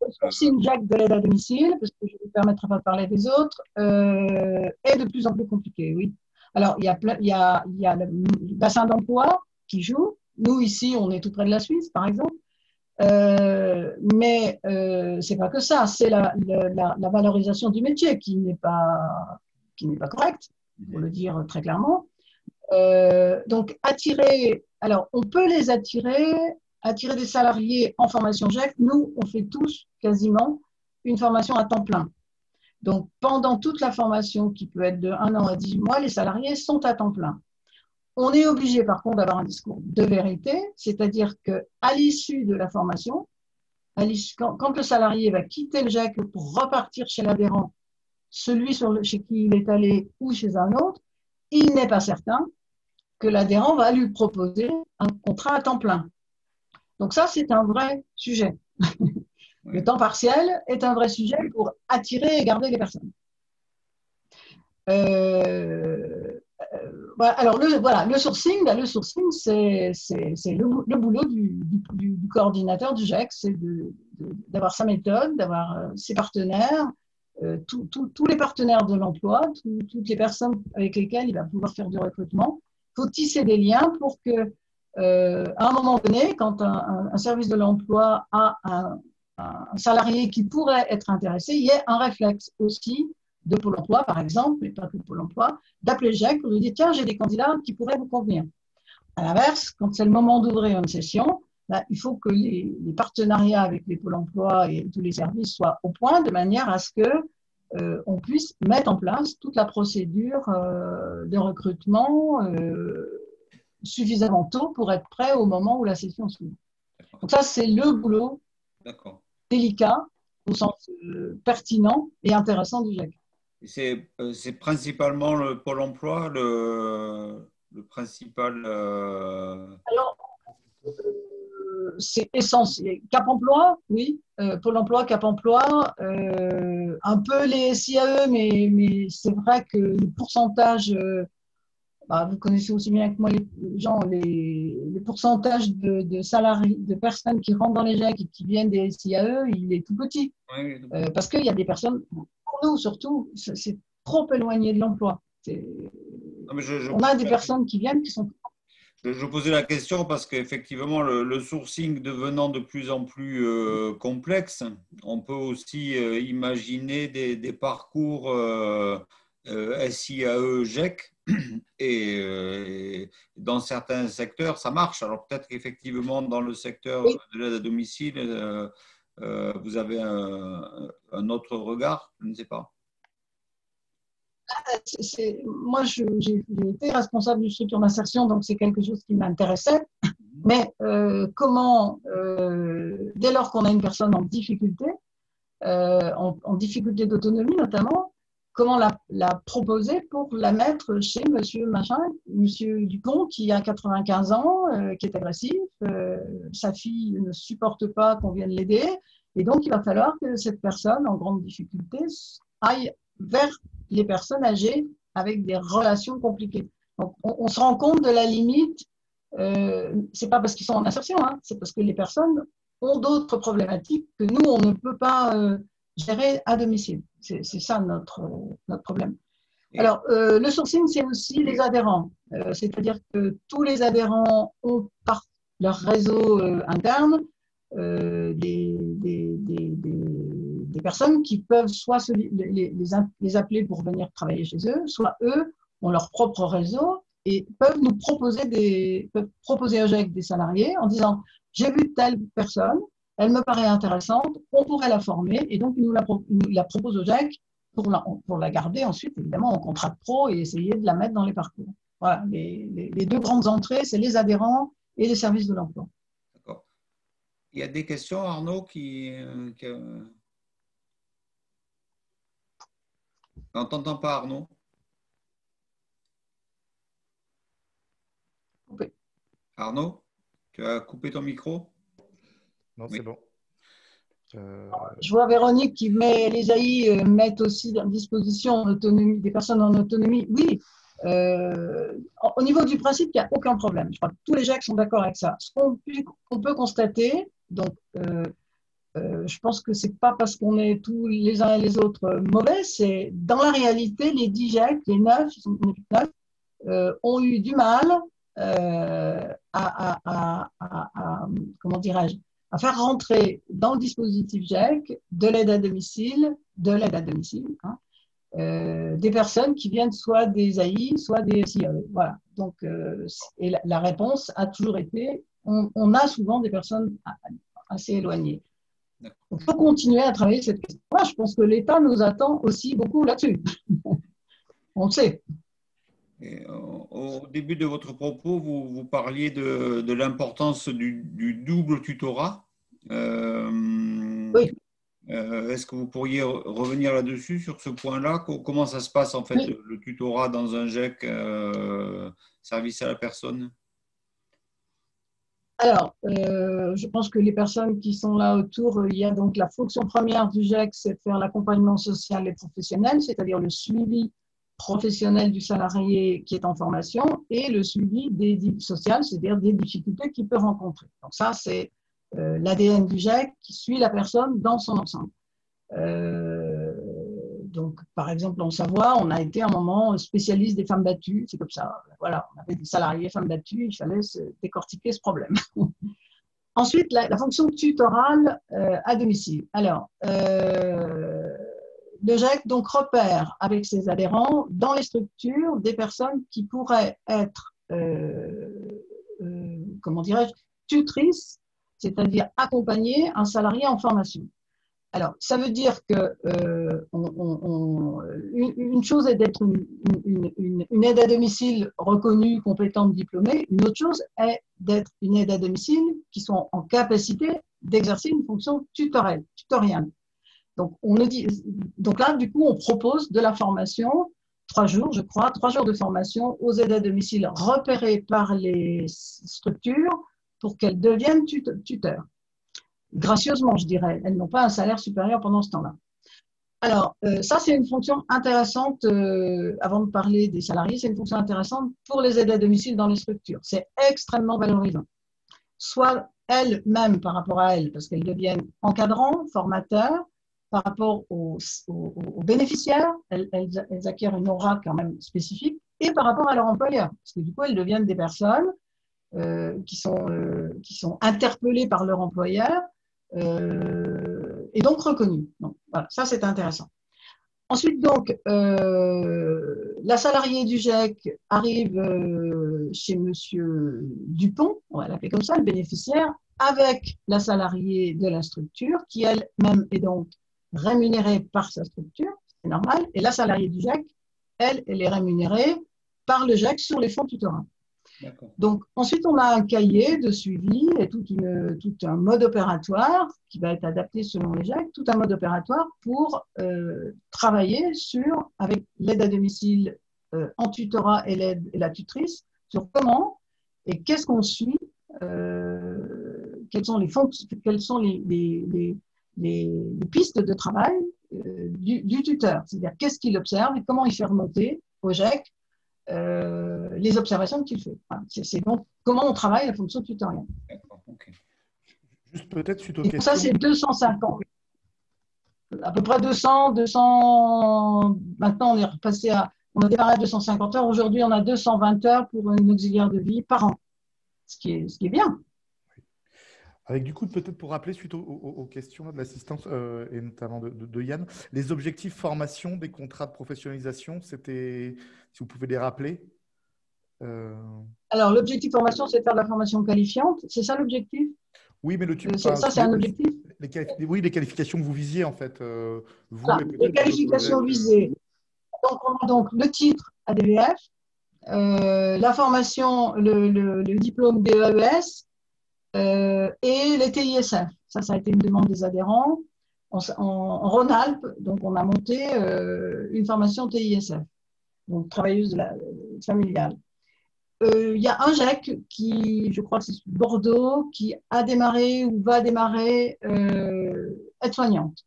Le sourcing GIEC de l'aide à domicile, parce que je ne me permettrai pas de parler des autres, est de plus en plus compliqué, oui. Alors, il y a le bassin d'emploi qui joue. Nous, ici, on est tout près de la Suisse, par exemple. Mais c'est pas que ça, c'est la valorisation du métier qui n'est pas correcte, pour le dire très clairement. Donc, on peut les attirer des salariés en formation GIEC. Nous, on fait tous quasiment une formation à temps plein. Donc, pendant toute la formation, qui peut être de 1 an à 18 mois, les salariés sont à temps plein. On est obligé, par contre, d'avoir un discours de vérité, c'est-à-dire qu'à l'issue de la formation, quand le salarié va quitter le GIEC pour repartir chez l'adhérent, celui chez qui il est allé ou chez un autre, il n'est pas certain que l'adhérent va lui proposer un contrat à temps plein. Donc ça, c'est un vrai sujet. Le temps partiel est un vrai sujet pour attirer et garder les personnes. Alors, le sourcing, c'est le boulot du coordinateur du GIEC, c'est d'avoir sa méthode, d'avoir ses partenaires, tous les partenaires de l'emploi, toutes les personnes avec lesquelles il va pouvoir faire du recrutement. Il faut tisser des liens pour que, à un moment donné, quand un service de l'emploi a un salarié qui pourrait être intéressé, il y ait un réflexe aussi de Pôle emploi, par exemple, mais pas que Pôle emploi, d'appeler le GIEC pour lui dire « Tiens, j'ai des candidats qui pourraient vous convenir ». À l'inverse, quand c'est le moment d'ouvrir une session, il faut que les partenariats avec les Pôles emploi et tous les services soient au point de manière à ce qu'on puisse mettre en place toute la procédure de recrutement suffisamment tôt pour être prêt au moment où la session s'ouvre. Donc ça, c'est le boulot délicat au sens pertinent et intéressant du GIEC. C'est principalement le Pôle emploi, le principal… Alors, c'est essentiel. Cap emploi, oui. Pôle emploi, Cap emploi, un peu les SIAE, mais c'est vrai que le pourcentage, vous connaissez aussi bien que moi les pourcentages de salariés, de personnes qui rentrent dans les GIEC et qui viennent des SIAE, il est tout petit. Oui. Parce qu'il y a des personnes, pour nous surtout, c'est trop éloigné de l'emploi. On a des personnes qui viennent qui sont… Je posais la question parce qu'effectivement, le sourcing devenant de plus en plus complexe, on peut aussi imaginer des parcours SIAE, GIEC, et dans certains secteurs, ça marche. Alors peut-être qu'effectivement, dans le secteur de l'aide à domicile, vous avez un autre regard, je ne sais pas. Moi, j'ai été responsable d'une structure d'insertion, donc c'est quelque chose qui m'intéressait. Mais comment, dès lors qu'on a une personne en difficulté d'autonomie notamment, comment la proposer pour pour la mettre chez monsieur machin, monsieur Dupont, qui a 95 ans, qui est agressif, sa fille ne supporte pas qu'on vienne l'aider, et donc il va falloir que cette personne en grande difficulté aille vers les personnes âgées avec des relations compliquées. Donc on se rend compte de la limite, c'est pas parce qu'ils sont en insertion, hein, c'est parce que les personnes ont d'autres problématiques que nous, on ne peut pas gérer à domicile. C'est ça notre problème. Alors, le sourcing, c'est aussi les adhérents. C'est-à-dire que tous les adhérents ont par leur réseau interne des personnes qui peuvent soit les appeler pour venir travailler chez eux, soit eux ont leur propre réseau et peuvent nous proposer au GEC des salariés en disant « j'ai vu telle personne, elle me paraît intéressante, on pourrait la former » et donc ils nous la proposent au GEC pour la garder ensuite, évidemment, en contrat de pro et essayer de la mettre dans les parcours. Voilà, les deux grandes entrées, c'est les adhérents et les services de l'emploi. D'accord. Il y a des questions, Arnaud, On t'entend pas, Arnaud. Coupé. Arnaud, tu as coupé ton micro? Non, oui. C'est bon. Je vois Véronique qui met, les AI mettent aussi à disposition des personnes en autonomie. Oui, au niveau du principe, il n'y a aucun problème. Je crois que tous les GEC sont d'accord avec ça. Ce qu'on peut constater, donc, je pense que ce n'est pas parce qu'on est tous les uns et les autres mauvais, c'est dans la réalité, les 10 GEC, les 9, ils sont 9, ont eu du mal comment dirais-je, à faire rentrer dans le dispositif GEC de l'aide à domicile, hein, des personnes qui viennent soit des AI, soit des SIE. Voilà. Donc, et la réponse a toujours été, on a souvent des personnes assez éloignées. Il faut continuer à travailler cette question. Moi, je pense que l'État nous attend aussi beaucoup là-dessus. On le sait. Et au début de votre propos, vous parliez de l'importance du double tutorat. Oui. Est-ce que vous pourriez revenir là-dessus, sur ce point-là? Comment ça se passe en fait, oui, le tutorat dans un GEC, service à la personne? Alors, je pense que les personnes qui sont là autour, il y a donc la fonction première du GEC, c'est de faire l'accompagnement social et professionnel, c'est-à-dire le suivi professionnel du salarié qui est en formation et le suivi social, c'est-à-dire des difficultés qu'il peut rencontrer. Donc ça, c'est l'ADN du GEC qui suit la personne dans son ensemble. Donc, par exemple, en Savoie, on a été un moment spécialiste des femmes battues, c'est comme ça. Voilà, on avait des salariés femmes battues, il fallait décortiquer ce problème. Ensuite, la fonction tutorale à domicile. Alors, le GEC donc repère avec ses adhérents dans les structures des personnes qui pourraient être, comment dirais-je, tutrices, c'est-à-dire accompagner un salarié en formation. Alors, ça veut dire que une chose est d'être une aide à domicile reconnue, compétente, diplômée. Une autre chose est d'être une aide à domicile qui sont en capacité d'exercer une fonction tutoriale. Donc là, du coup, on propose de la formation, 3 jours, je crois, 3 jours de formation aux aides à domicile repérées par les structures pour qu'elles deviennent tuteurs. Gracieusement, je dirais. Elles n'ont pas un salaire supérieur pendant ce temps-là. Alors, ça, c'est une fonction intéressante, avant de parler des salariés, c'est une fonction intéressante pour les aides à domicile dans les structures. C'est extrêmement valorisant. Soit elles-mêmes par rapport à elles, parce qu'elles deviennent encadrants, formateurs, par rapport aux bénéficiaires, elles acquièrent une aura quand même spécifique, et par rapport à leur employeur, parce que du coup, elles deviennent des personnes qui sont interpellées par leur employeur, et donc reconnu. Donc, voilà, ça c'est intéressant. Ensuite, donc, la salariée du GEC arrive chez monsieur Dupont, on va l'appeler comme ça, le bénéficiaire, avec la salariée de la structure, qui elle-même est donc rémunérée par sa structure, c'est normal, et la salariée du GEC, elle est rémunérée par le GEC sur les fonds tutorats. Donc, ensuite, on a un cahier de suivi et tout un mode opératoire qui va être adapté selon les GEC, tout un mode opératoire pour travailler avec l'aide à domicile en tutorat et l'aide et la tutrice sur comment et qu'est-ce qu'on suit, quelles sont les fonctions, quelles sont les pistes de travail du tuteur, c'est-à-dire qu'est-ce qu'il observe et comment il fait remonter au GEC les observations qu'il fait. Enfin, c'est donc comment on travaille la fonction tutorielle. Okay. Juste peut-être suite aux et questions. Ça, c'est 250. À peu près 200. Maintenant, on est repassé on a démarré à 250 heures. Aujourd'hui, on a 220 heures pour une auxiliaire de vie par an, ce qui est bien. Avec du coup, peut-être pour rappeler, suite aux questions de l'assistance et notamment de Yann, les objectifs formation des contrats de professionnalisation, c'était, si vous pouvez les rappeler. Alors, l'objectif formation, c'est de faire de la formation qualifiante. C'est ça l'objectif? Oui, mais ça, c'est un objectif? Oui, les qualifications que vous visiez, en fait. Vous, voilà, les qualifications visées. Donc, on a donc le titre ADVF, la formation, le diplôme DES et les TISF. Ça a été une demande des adhérents. En Rhône-Alpes, donc on a monté une formation TISF, donc travailleuse familiale. Il y a un GEC qui, je crois que c'est Bordeaux, qui a démarré ou va démarrer aide-soignante.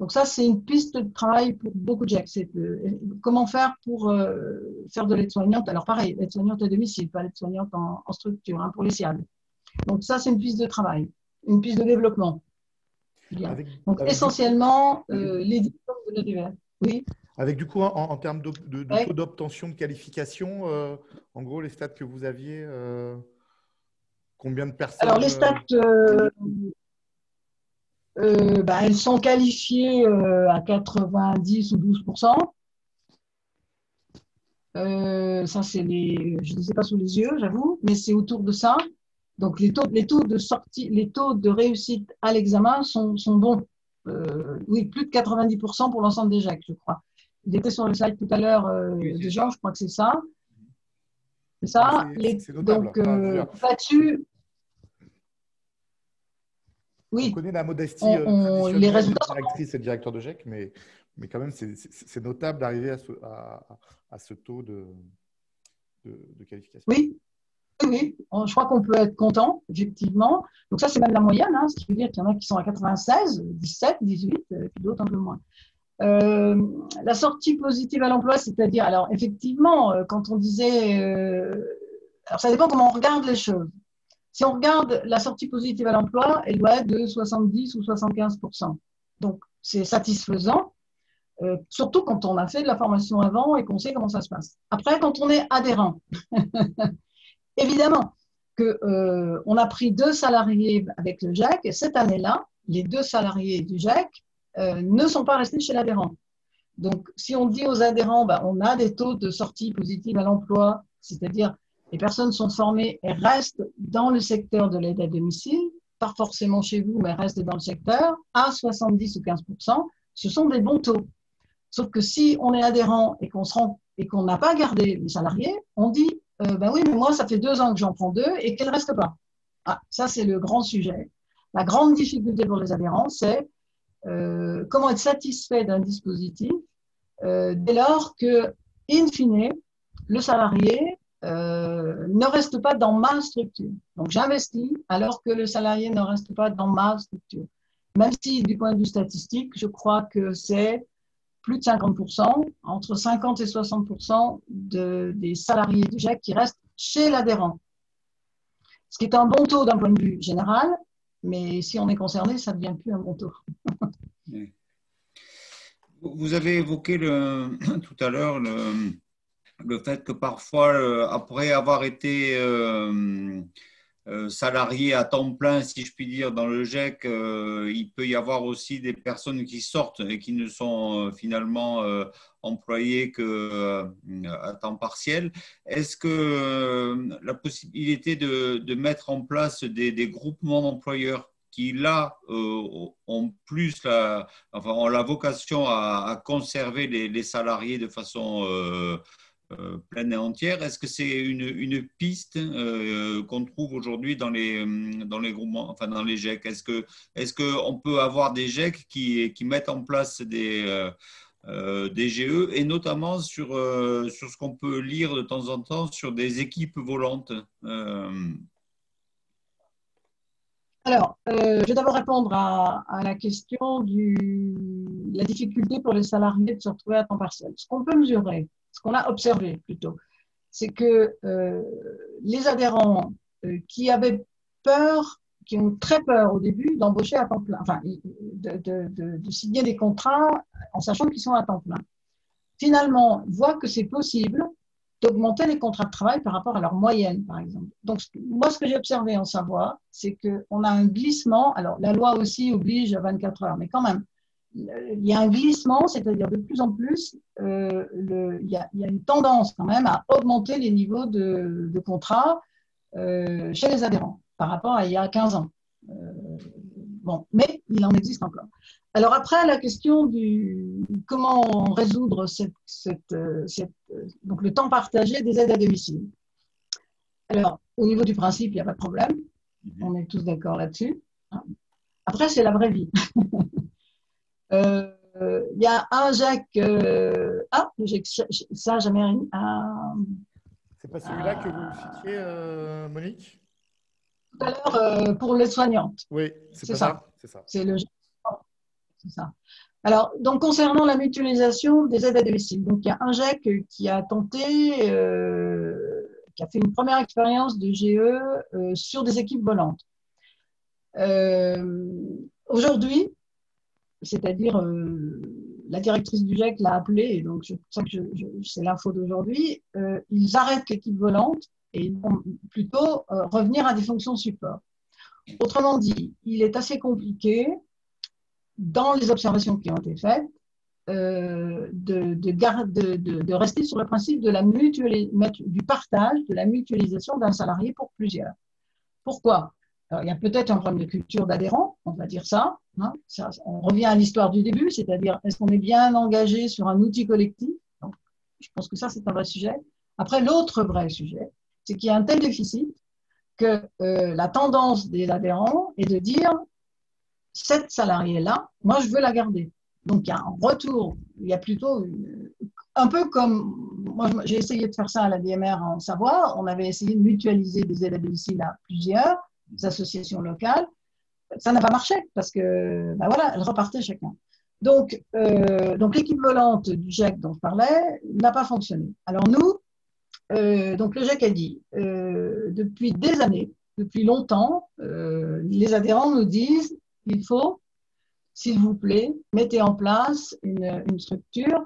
Donc ça, c'est une piste de travail pour beaucoup de GEC. C'est comment faire pour faire de l'aide-soignante. Alors pareil, l'aide-soignante à domicile, pas l'aide-soignante en structure, hein, pour les SIAD. Donc ça, c'est une piste de travail, une piste de développement. Donc essentiellement, les diplômes de l'EDF. Oui. Avec du coup, en termes de taux d'obtention de qualification, en gros, les stats que vous aviez, combien de personnes? Alors les stats, elles sont qualifiées à 90 ou 12%. Ça, c'est je ne les ai pas sous les yeux, j'avoue, mais c'est autour de ça. Donc les taux de sortie, les taux de réussite à l'examen sont bons. Oui, plus de 90% pour l'ensemble des GEC, je crois. Il était sur le slide tout à l'heure de Jean, je crois que c'est ça. C'est ça. C'est notable. Donc là-dessus, oui. On connaît la modestie les résultats des directrices et directeurs de GEC, mais quand même, c'est notable d'arriver à ce taux de qualification. Oui. Oui, je crois qu'on peut être content, effectivement. Donc ça, c'est même la moyenne, hein, ce qui veut dire qu'il y en a qui sont à 96, 17, 18, et puis d'autres un peu moins. La sortie positive à l'emploi, c'est-à-dire, alors effectivement, quand on disait, alors ça dépend comment on regarde les choses. Si on regarde la sortie positive à l'emploi, elle doit être de 70 ou 75%. Donc c'est satisfaisant, surtout quand on a fait de la formation avant et qu'on sait comment ça se passe. Après, quand on est adhérent, évidemment qu'on a pris 2 salariés avec le GEC et cette année-là, les 2 salariés du GEC ne sont pas restés chez l'adhérent. Donc, si on dit aux adhérents, on a des taux de sortie positive à l'emploi, c'est-à-dire les personnes sont formées et restent dans le secteur de l'aide à domicile, pas forcément chez vous, mais restent dans le secteur, à 70 ou 15%, ce sont des bons taux. Sauf que si on est adhérent et qu'on n'a pas gardé les salariés, on dit oui, mais moi, ça fait 2 ans que j'en prends 2 et qu'elles ne restent pas. Ah, ça, c'est le grand sujet. La grande difficulté pour les adhérents, c'est comment être satisfait d'un dispositif dès lors que, in fine, le salarié ne reste pas dans ma structure. Donc, j'investis alors que le salarié ne reste pas dans ma structure. Même si, du point de vue statistique, je crois que c'est plus de 50%, entre 50 et 60% des salariés du GEC qui restent chez l'adhérent. Ce qui est un bon taux d'un point de vue général, mais si on est concerné, ça ne devient plus un bon taux. Vous avez évoqué tout à l'heure le fait que parfois, après avoir été salarié à temps plein, si je puis dire, dans le GEC, il peut y avoir aussi des personnes qui sortent et qui ne sont finalement employées qu'à temps partiel. Est-ce que la possibilité de mettre en place des groupements d'employeurs qui, là, ont la vocation à conserver les salariés de façon pleine et entière. Est-ce que c'est une piste qu'on trouve aujourd'hui dans les groupements, enfin dans les GEC? Est-ce qu'on peut avoir des GEC qui mettent en place des GE et notamment sur ce qu'on peut lire de temps en temps sur des équipes volantes. Alors, je vais d'abord répondre à la question de la difficulté pour les salariés de se retrouver à temps partiel. Ce qu'on peut mesurer, ce qu'on a observé plutôt, c'est que les adhérents qui avaient peur, qui ont très peur au début d'embaucher à temps plein, enfin, de signer des contrats en sachant qu'ils sont à temps plein, finalement, voient que c'est possible d'augmenter les contrats de travail par rapport à leur moyenne, par exemple. Donc, moi, ce que j'ai observé en Savoie, c'est qu'on a un glissement. Alors, la loi aussi oblige à 24 heures, mais quand même, il y a un glissement, c'est-à-dire de plus en plus, il y a une tendance quand même à augmenter les niveaux de contrats chez les adhérents par rapport à il y a 15 ans. Bon, mais il en existe encore. Alors après, la question du comment résoudre donc le temps partagé des aides à domicile. Alors, au niveau du principe, il n'y a pas de problème. On est tous d'accord là-dessus. Après, c'est la vraie vie. Il y a un GEC. Le GEC ça, jamais rien. C'est pas celui-là que vous citiez, Monique? Tout à l'heure, pour les soignantes. Oui, c'est ça. C'est ça. C'est le GEC. C'est ça. Alors, donc, concernant la mutualisation des aides à domicile, donc il y a un GEC qui a tenté, qui a fait une première expérience de GE sur des équipes volantes. Aujourd'hui, c'est-à-dire la directrice du GEC l'a appelé, et donc c'est pour ça que c'est l'info d'aujourd'hui, ils arrêtent l'équipe volante et ils vont plutôt revenir à des fonctions support. Autrement dit, il est assez compliqué dans les observations qui ont été faites, de rester sur le principe de du partage, de la mutualisation d'un salarié pour plusieurs. Pourquoi? Alors, il y a peut-être un problème de culture d'adhérents, on va dire ça, hein. On revient à l'histoire du début, c'est-à-dire est-ce qu'on est bien engagé sur un outil collectif? Donc, je pense que ça, c'est un vrai sujet. Après, l'autre vrai sujet, c'est qu'il y a un tel déficit que la tendance des adhérents est de dire cette salariée-là, moi, je veux la garder. Donc, il y a un retour, il y a plutôt un peu comme, moi, j'ai essayé de faire ça à la DMR en Savoie, on avait essayé de mutualiser des aides à domicile à plusieurs associations locales. Ça n'a pas marché parce que, ben voilà, elles repartaient chacun. Donc l'équipe volante du GEC dont je parlais n'a pas fonctionné. Alors nous, donc le GEC a dit, depuis des années, depuis longtemps, les adhérents nous disent il faut, s'il vous plaît, mettez en place une structure,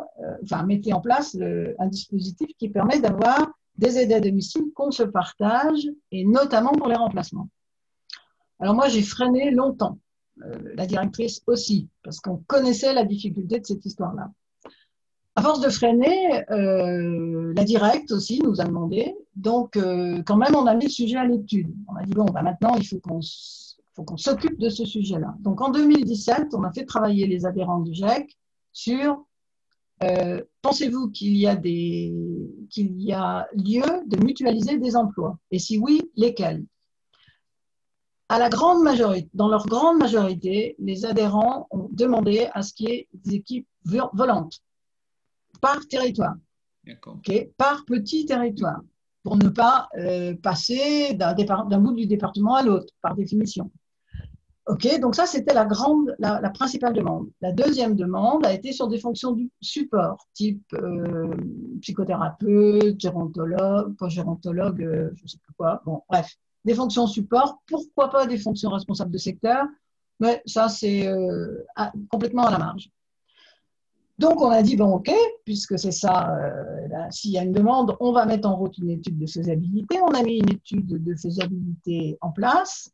mettez en place un dispositif qui permet d'avoir des aides à domicile qu'on se partage, et notamment pour les remplacements. Alors moi, j'ai freiné longtemps, la directrice aussi, parce qu'on connaissait la difficulté de cette histoire-là. À force de freiner, la directe aussi nous a demandé, donc quand même, on a mis le sujet à l'étude. On a dit, bon, maintenant, il faut qu'on s'occupe de ce sujet-là. Donc, en 2017, on a fait travailler les adhérents du GEC sur pensez-vous qu'il y a lieu de mutualiser des emplois? Et si oui, lesquels? Dans leur grande majorité, les adhérents ont demandé à ce qu'il y ait des équipes volantes par territoire, par petit territoire, pour ne pas passer d'un bout du département à l'autre, par définition. Donc ça, c'était la principale demande. La deuxième demande a été sur des fonctions du support, type psychothérapeute, gérontologue, pas gérontologue, je ne sais plus quoi. Bon, bref, des fonctions support. Pourquoi pas des fonctions responsables de secteur? Mais ça, c'est complètement à la marge. Donc, on a dit, bon, OK, puisque c'est ça, s'il y a une demande, on va mettre en route une étude de faisabilité. On a mis une étude de faisabilité en place.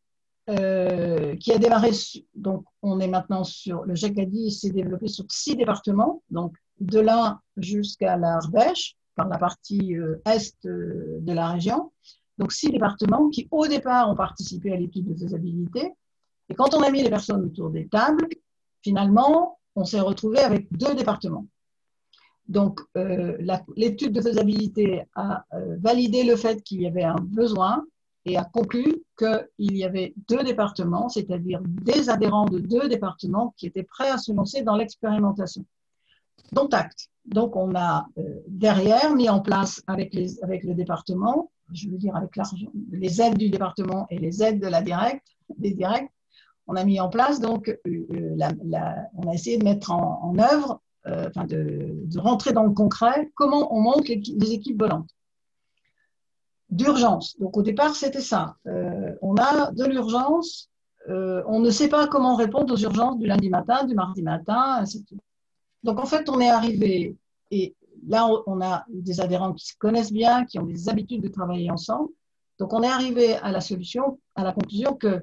Qui a démarré, donc on est maintenant sur, le GEC a dit, s'est développé sur 6 départements, donc de l'Ain jusqu'à l'Ardèche, par la partie est de la région, donc 6 départements qui au départ ont participé à l'étude de faisabilité, et quand on a mis les personnes autour des tables, finalement, on s'est retrouvé avec 2 départements. Donc l'étude de faisabilité a validé le fait qu'il y avait un besoin, et a conclu qu'il y avait 2 départements, c'est-à-dire des adhérents de 2 départements qui étaient prêts à se lancer dans l'expérimentation. dont acte. Donc, on a derrière mis en place avec le département, je veux dire avec l'argent, les aides du département et les aides de des directs, on a mis en place, donc, on a essayé de mettre en œuvre, de rentrer dans le concret, comment on monte les équipes volantes. D'urgence. Donc, au départ, c'était ça. On a de l'urgence, on ne sait pas comment répondre aux urgences du lundi matin, du mardi matin, ainsi de suite. Donc, en fait, on est arrivé, et là, on a des adhérents qui se connaissent bien, qui ont des habitudes de travailler ensemble. Donc, on est arrivé à la conclusion que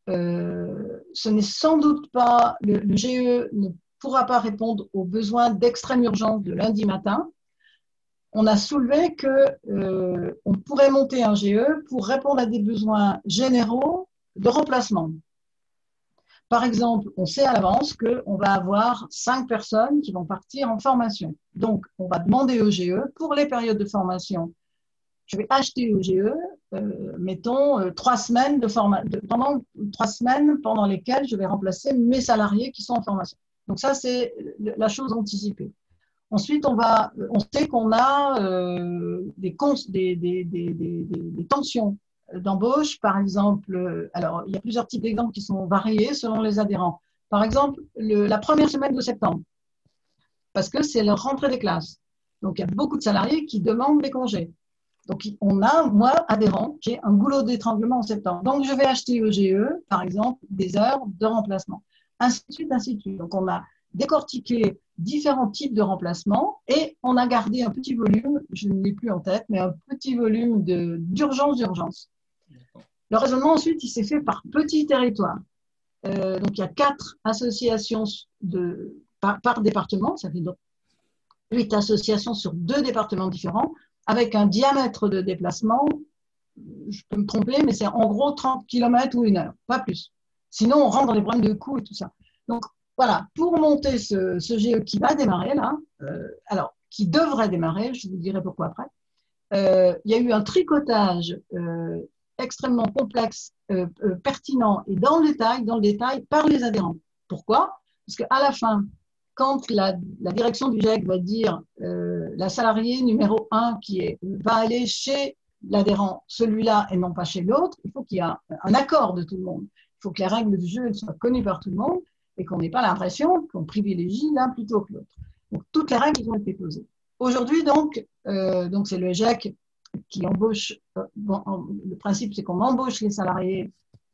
ce n'est sans doute pas, le GE ne pourra pas répondre aux besoins d'extrême urgence de lundi matin. On a soulevé qu'on pourrait monter un GE pour répondre à des besoins généraux de remplacement. Par exemple, on sait à l'avance qu'on va avoir 5 personnes qui vont partir en formation. Donc, on va demander au GE, pour les périodes de formation, je vais acheter au GE, mettons, 3 semaines pendant 3 semaines pendant lesquelles je vais remplacer mes salariés qui sont en formation. Donc ça, c'est la chose anticipée. Ensuite, on sait qu'on a des tensions d'embauche, par exemple. Alors, il y a plusieurs types d'exemples qui sont variés selon les adhérents. Par exemple, la première semaine de septembre, parce que c'est leur rentrée des classes. Donc, il y a beaucoup de salariés qui demandent des congés. Donc, on a, moi, adhérent, j'ai un goulot d'étranglement en septembre. Donc, je vais acheter au GE, par exemple, des heures de remplacement. Ainsi de suite, ainsi de suite. Donc, on a décortiqué différents types de remplacements et on a gardé un petit volume, je ne l'ai plus en tête, mais un petit volume d'urgence. Le raisonnement, ensuite, il s'est fait par petit territoire. Donc, il y a 4 associations par département, ça fait donc 8 associations sur 2 départements différents, avec un diamètre de déplacement, je peux me tromper, mais c'est en gros 30 km ou 1 heure, pas plus. Sinon, on rentre dans les problèmes de coûts et tout ça. Donc, voilà, pour monter ce GE qui va démarrer là, alors, qui devrait démarrer, je vous dirai pourquoi après, il y a eu un tricotage extrêmement complexe, pertinent et dans le détail par les adhérents. Pourquoi? Parce qu'à la fin, quand la direction du GEC va dire la salariée numéro 1 va aller chez l'adhérent, celui-là et non pas chez l'autre, il faut qu'il y ait un accord de tout le monde. Il faut que les règles du jeu soient connues par tout le monde et qu'on n'ait pas l'impression qu'on privilégie l'un plutôt que l'autre. Donc, toutes les règles ont été posées. Aujourd'hui, donc c'est le GEC qui embauche. Le principe, c'est qu'on embauche les salariés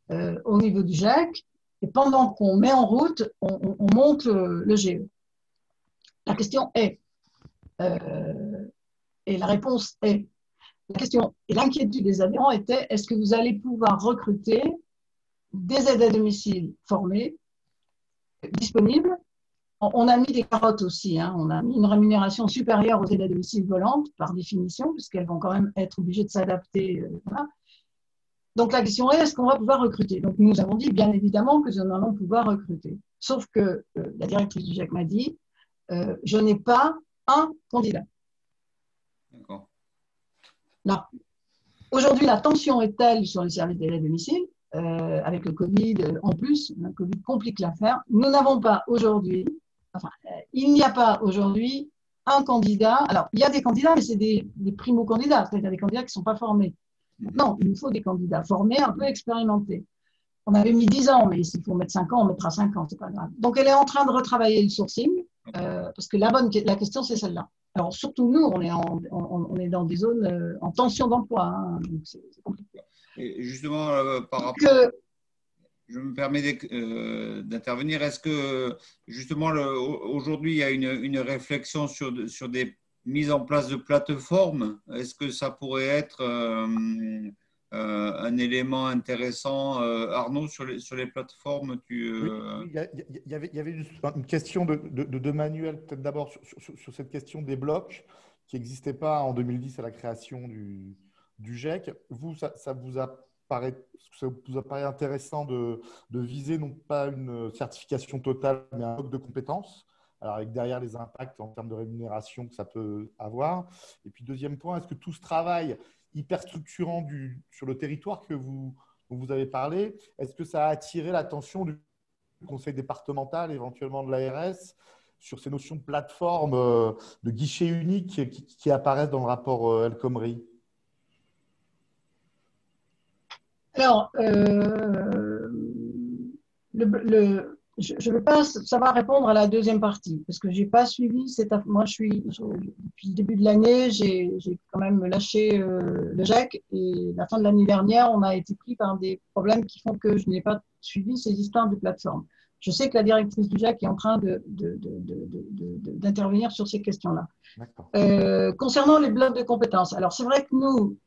au niveau du GEC et pendant qu'on met en route, on monte le GE. La question est, et la réponse est, la question et l'inquiétude des adhérents était, est-ce que vous allez pouvoir recruter des aides à domicile formées, disponibles? On a mis des carottes aussi, hein. On a mis une rémunération supérieure aux aides à domicile volantes, par définition, puisqu'elles vont quand même être obligées de s'adapter. Voilà. Donc la question est, est-ce qu'on va pouvoir recruter? Donc nous avons dit, bien évidemment, que nous allons pouvoir recruter. Sauf que la directrice du GEC m'a dit, je n'ai pas un candidat. D'accord. Là. Aujourd'hui, la tension est telle sur les services d'aide à domicile, avec le Covid en plus, le Covid complique l'affaire. Nous n'avons pas aujourd'hui, il n'y a pas aujourd'hui un candidat. Alors, il y a des candidats, mais c'est des primo-candidats, c'est-à-dire des candidats qui ne sont pas formés. Non, il nous faut des candidats formés, un peu expérimentés. On avait mis 10 ans, mais s'il faut mettre 5 ans, on mettra 5 ans, c'est pas grave. Donc, elle est en train de retravailler le sourcing, parce que la question, c'est celle-là. Alors, surtout nous, on est dans des zones en tension d'emploi, hein, donc c'est compliqué. Et justement, par rapport, je me permets d'intervenir. Est-ce que justement, aujourd'hui, il y a une réflexion sur des mises en place de plateformes? Est-ce que ça pourrait être un élément intéressant, Arnaud, sur les plateformes Oui, il y avait une question de Manuel, peut-être d'abord sur cette question des blocs qui n'existaient pas en 2010 à la création du GEC. Vous, ça vous apparaît intéressant de viser non pas une certification totale, mais un bloc de compétences, alors avec derrière les impacts en termes de rémunération que ça peut avoir. Et puis deuxième point, est-ce que tout ce travail hyper structurant sur le territoire dont vous avez parlé, est-ce que ça a attiré l'attention du conseil départemental, éventuellement de l'ARS, sur ces notions de plateforme, de guichet unique qui apparaissent dans le rapport El Khomri? Alors, je ne vais pas savoir répondre à la deuxième partie parce que j'ai pas suivi cette. Moi, depuis le début de l'année, j'ai quand même lâché le GEC et la fin de l'année dernière, on a été pris par des problèmes qui font que je n'ai pas suivi ces histoires de plateforme. Je sais que la directrice du GEC est en train d'intervenir sur ces questions-là. Concernant les blocs de compétences, alors c'est vrai que nous,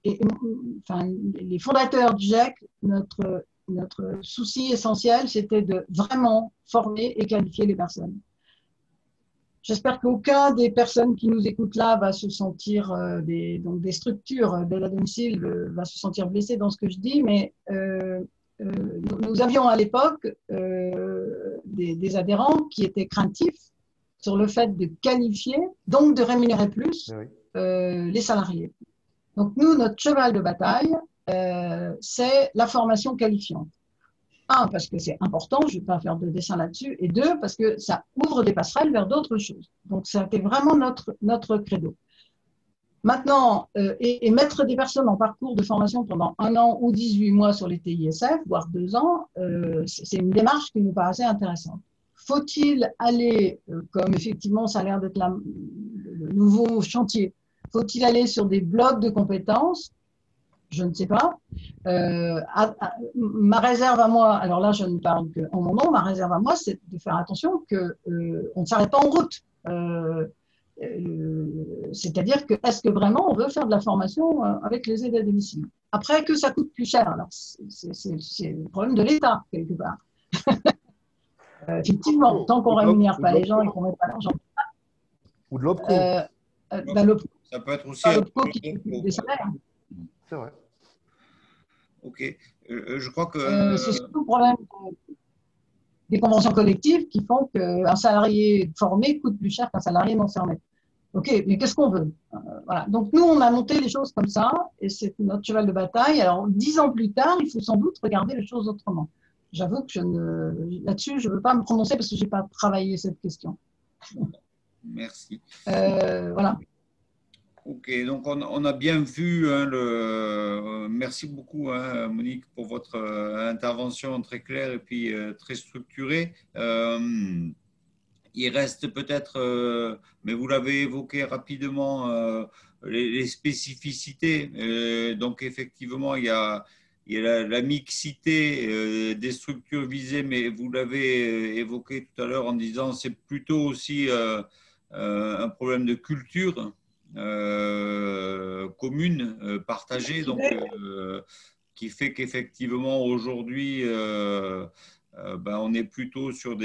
les fondateurs du GEC, notre souci essentiel, c'était de vraiment former et qualifier les personnes. J'espère qu'aucun des personnes qui nous écoutent là va se sentir, donc des structures d'aide à domicile, va se sentir blessé dans ce que je dis, mais nous avions à l'époque des adhérents qui étaient craintifs sur le fait de qualifier, donc de rémunérer plus les salariés. Donc nous, notre cheval de bataille, c'est la formation qualifiante. Un, parce que c'est important, je ne vais pas faire de dessin là-dessus, et deux, parce que ça ouvre des passerelles vers d'autres choses. Donc ça a été vraiment notre credo. Maintenant, et mettre des personnes en parcours de formation pendant 1 an ou 18 mois sur les TISF, voire 2 ans, c'est une démarche qui nous paraissait intéressante. Faut-il aller, comme effectivement ça a l'air d'être le nouveau chantier, faut-il aller sur des blocs de compétences? Je ne sais pas. Ma réserve à moi, alors là je ne parle qu'en mon nom, ma réserve à moi c'est de faire attention qu'on ne s'arrête pas en route. C'est-à-dire que est-ce que vraiment on veut faire de la formation avec les aides à domicile? Après, que ça coûte plus cher, alors c'est le problème de l'État quelque part. Effectivement, tant qu'on ne rémunère pas les gens et qu'on ne met pas l'argent. Ou de l'OPCO. Ça peut être aussi l'OPCO qui s'occupe des salaires. C'est vrai. Ok. Je crois que. C'est surtout le problème des conventions collectives qui font qu'un salarié formé coûte plus cher qu'un salarié non formé. Ok, mais qu'est-ce qu'on veut? Voilà. Donc nous, on a monté les choses comme ça et c'est notre cheval de bataille. Alors 10 ans plus tard, il faut sans doute regarder les choses autrement. J'avoue que là-dessus, je ne veux pas me prononcer parce que je n'ai pas travaillé cette question. Merci. Voilà. Ok, donc on a bien vu, hein, merci beaucoup hein, Monique pour votre intervention très claire et puis très structurée. Il reste peut-être, mais vous l'avez évoqué rapidement, les spécificités. Donc effectivement, il y a la mixité des structures visées, mais vous l'avez évoqué tout à l'heure en disant c'est plutôt aussi un problème de culture commune, partagée, donc qui fait qu'effectivement aujourd'hui on est plutôt sur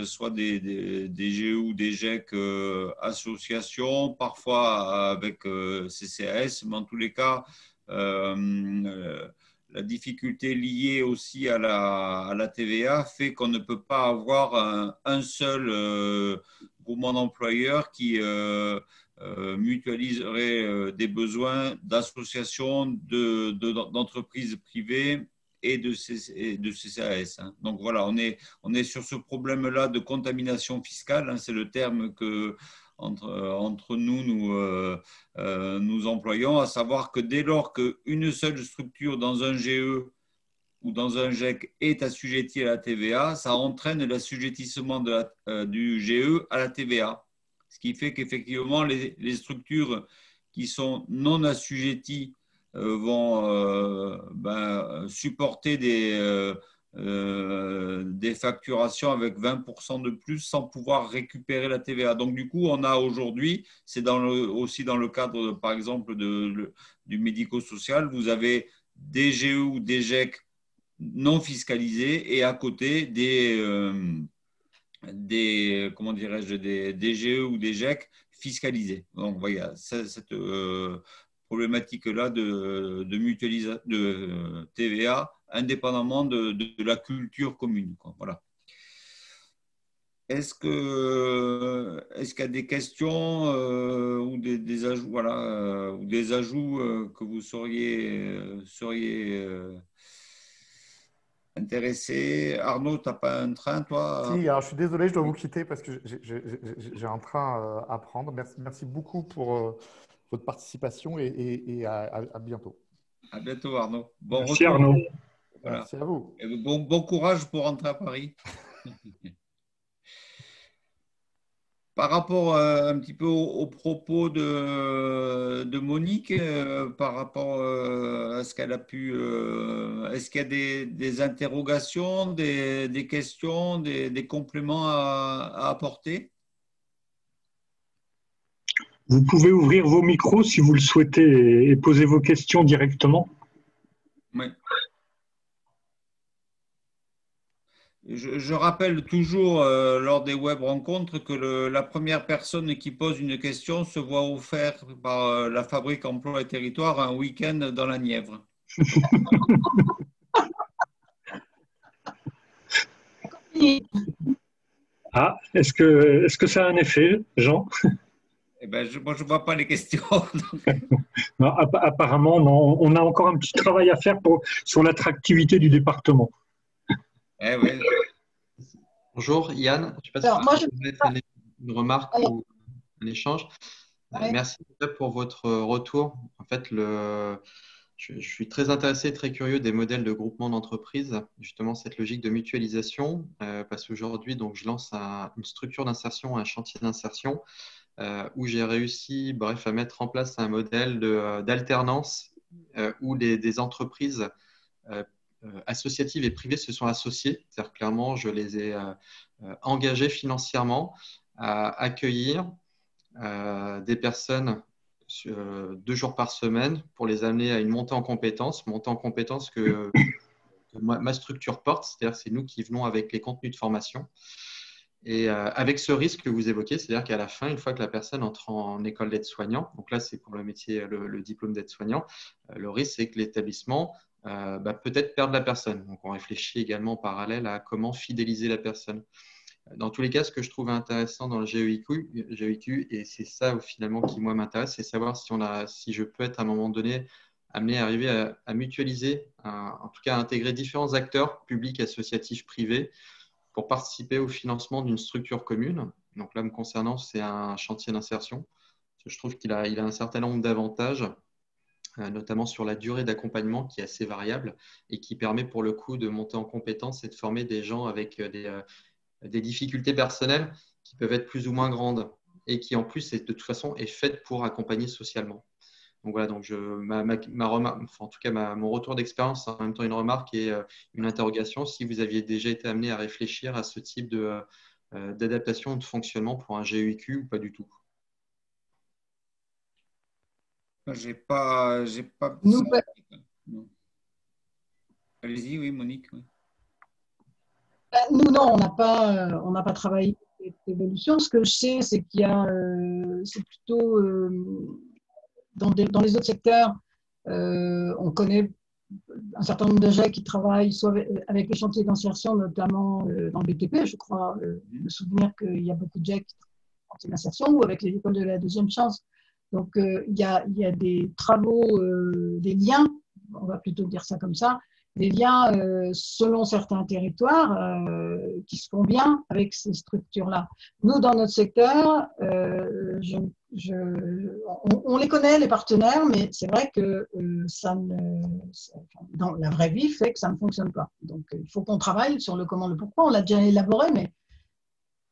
soit des GE ou des GEC associations, parfois avec CCAS, mais en tous les cas, la difficulté liée aussi à la TVA fait qu'on ne peut pas avoir un seul groupement d'employeurs qui mutualiserait des besoins d'associations, d'entreprises privées et de CCAS. Hein. Donc voilà, on est sur ce problème-là de contamination fiscale, hein, c'est le terme que entre nous employons, à savoir que dès lors qu'une seule structure dans un GE ou dans un GEC est assujettie à la TVA, ça entraîne l'assujettissement du GE à la TVA. Ce qui fait qu'effectivement, les structures qui sont non assujetties vont supporter des facturations avec 20% de plus sans pouvoir récupérer la TVA. Donc, du coup, on a aujourd'hui, c'est aussi dans le cadre, par exemple, du médico-social, vous avez des GE ou des GEC non fiscalisés et à côté comment dirais-je, des GE ou des GEC fiscalisés. Donc, voilà, cette problématique-là de mutualisation de TVA, indépendamment de la culture commune. Quoi. Voilà. Est-ce qu'il y a des questions ou des ajouts, voilà, ou des ajouts que vous sauriez intéressé. Arnaud, tu n'as pas un train, toi? Si, alors je suis désolé, je dois vous quitter parce que j'ai un train à prendre. Merci beaucoup pour votre participation et à bientôt. À bientôt, Arnaud. Bon Merci retour. Arnaud. Voilà. Merci à vous. Et bon courage pour rentrer à Paris. Par rapport un petit peu aux propos de Monique, par rapport à ce qu'elle a pu, est-ce qu'il y a des interrogations, des questions, des compléments à apporter? Vous pouvez ouvrir vos micros si vous le souhaitez et poser vos questions directement. Oui. Je rappelle toujours lors des web rencontres que la première personne qui pose une question se voit offert par la Fabrique Emploi et Territoire un week-end dans la Nièvre. Ah, est-ce que ça a un effet, Jean? Eh ben, moi, je ne vois pas les questions. Non, apparemment, non. On a encore un petit travail à faire sur l'attractivité du département. Eh ouais. Bonjour Yann, je ne sais pas Alors, si moi, vous pouvez faire une remarque Oui. ou un échange. Oui. Merci déjà pour votre retour. En fait, je suis très intéressé, très curieux des modèles de groupement d'entreprises, justement cette logique de mutualisation, parce qu'aujourd'hui, donc, je lance une structure d'insertion, un chantier d'insertion, où j'ai réussi, bref, à mettre en place un modèle d'alternance où des entreprises associatives et privées se sont associées. C'est-à-dire clairement, je les ai engagées financièrement à accueillir des personnes 2 jours par semaine pour les amener à une montée en compétences que ma structure porte, c'est-à-dire que c'est nous qui venons avec les contenus de formation. Et avec ce risque que vous évoquez, c'est-à-dire qu'à la fin, une fois que la personne entre en école d'aide-soignant, donc là c'est pour le métier, le diplôme d'aide-soignant, le risque c'est que l'établissement peut-être perde la personne. Donc on réfléchit également en parallèle à comment fidéliser la personne. Dans tous les cas, ce que je trouve intéressant dans le GEIQ, et c'est ça finalement qui moi m'intéresse, c'est savoir si je peux être à un moment donné amené à arriver à mutualiser, en tout cas à intégrer différents acteurs publics, associatifs, privés, pour participer au financement d'une structure commune. Donc là, me concernant, c'est un chantier d'insertion. Je trouve qu'il a un certain nombre d'avantages, notamment sur la durée d'accompagnement qui est assez variable et qui permet pour le coup de monter en compétence et de former des gens avec des difficultés personnelles qui peuvent être plus ou moins grandes et qui en plus de toute façon est faite pour accompagner socialement. Donc voilà, donc ma remarque, enfin, en tout cas mon retour d'expérience, en même temps une remarque et une interrogation, si vous aviez déjà été amené à réfléchir à ce type d'adaptation ou de fonctionnement pour un GEIQ ou pas du tout. J'ai pas. Nous, Allez-y, oui, Monique. Oui. nous, non, on n'a pas travaillé cette évolution. Ce que je sais, c'est qu'il y a, c'est plutôt dans les autres secteurs, on connaît un certain nombre de GEC qui travaillent soit avec les chantiers d'insertion, notamment dans le BTP, je crois, me souvenir qu'il y a beaucoup de GEC qui travaillent en chantier d'insertion ou avec les écoles de la deuxième chance. Donc, il y a des travaux, des liens, on va plutôt dire ça comme ça, des liens selon certains territoires qui se font bien avec ces structures-là. Nous, dans notre secteur, on les connaît, les partenaires, mais c'est vrai que dans la vraie vie, fait que ça ne fonctionne pas. Donc, il faut qu'on travaille sur le comment, le pourquoi. On l'a déjà élaboré, mais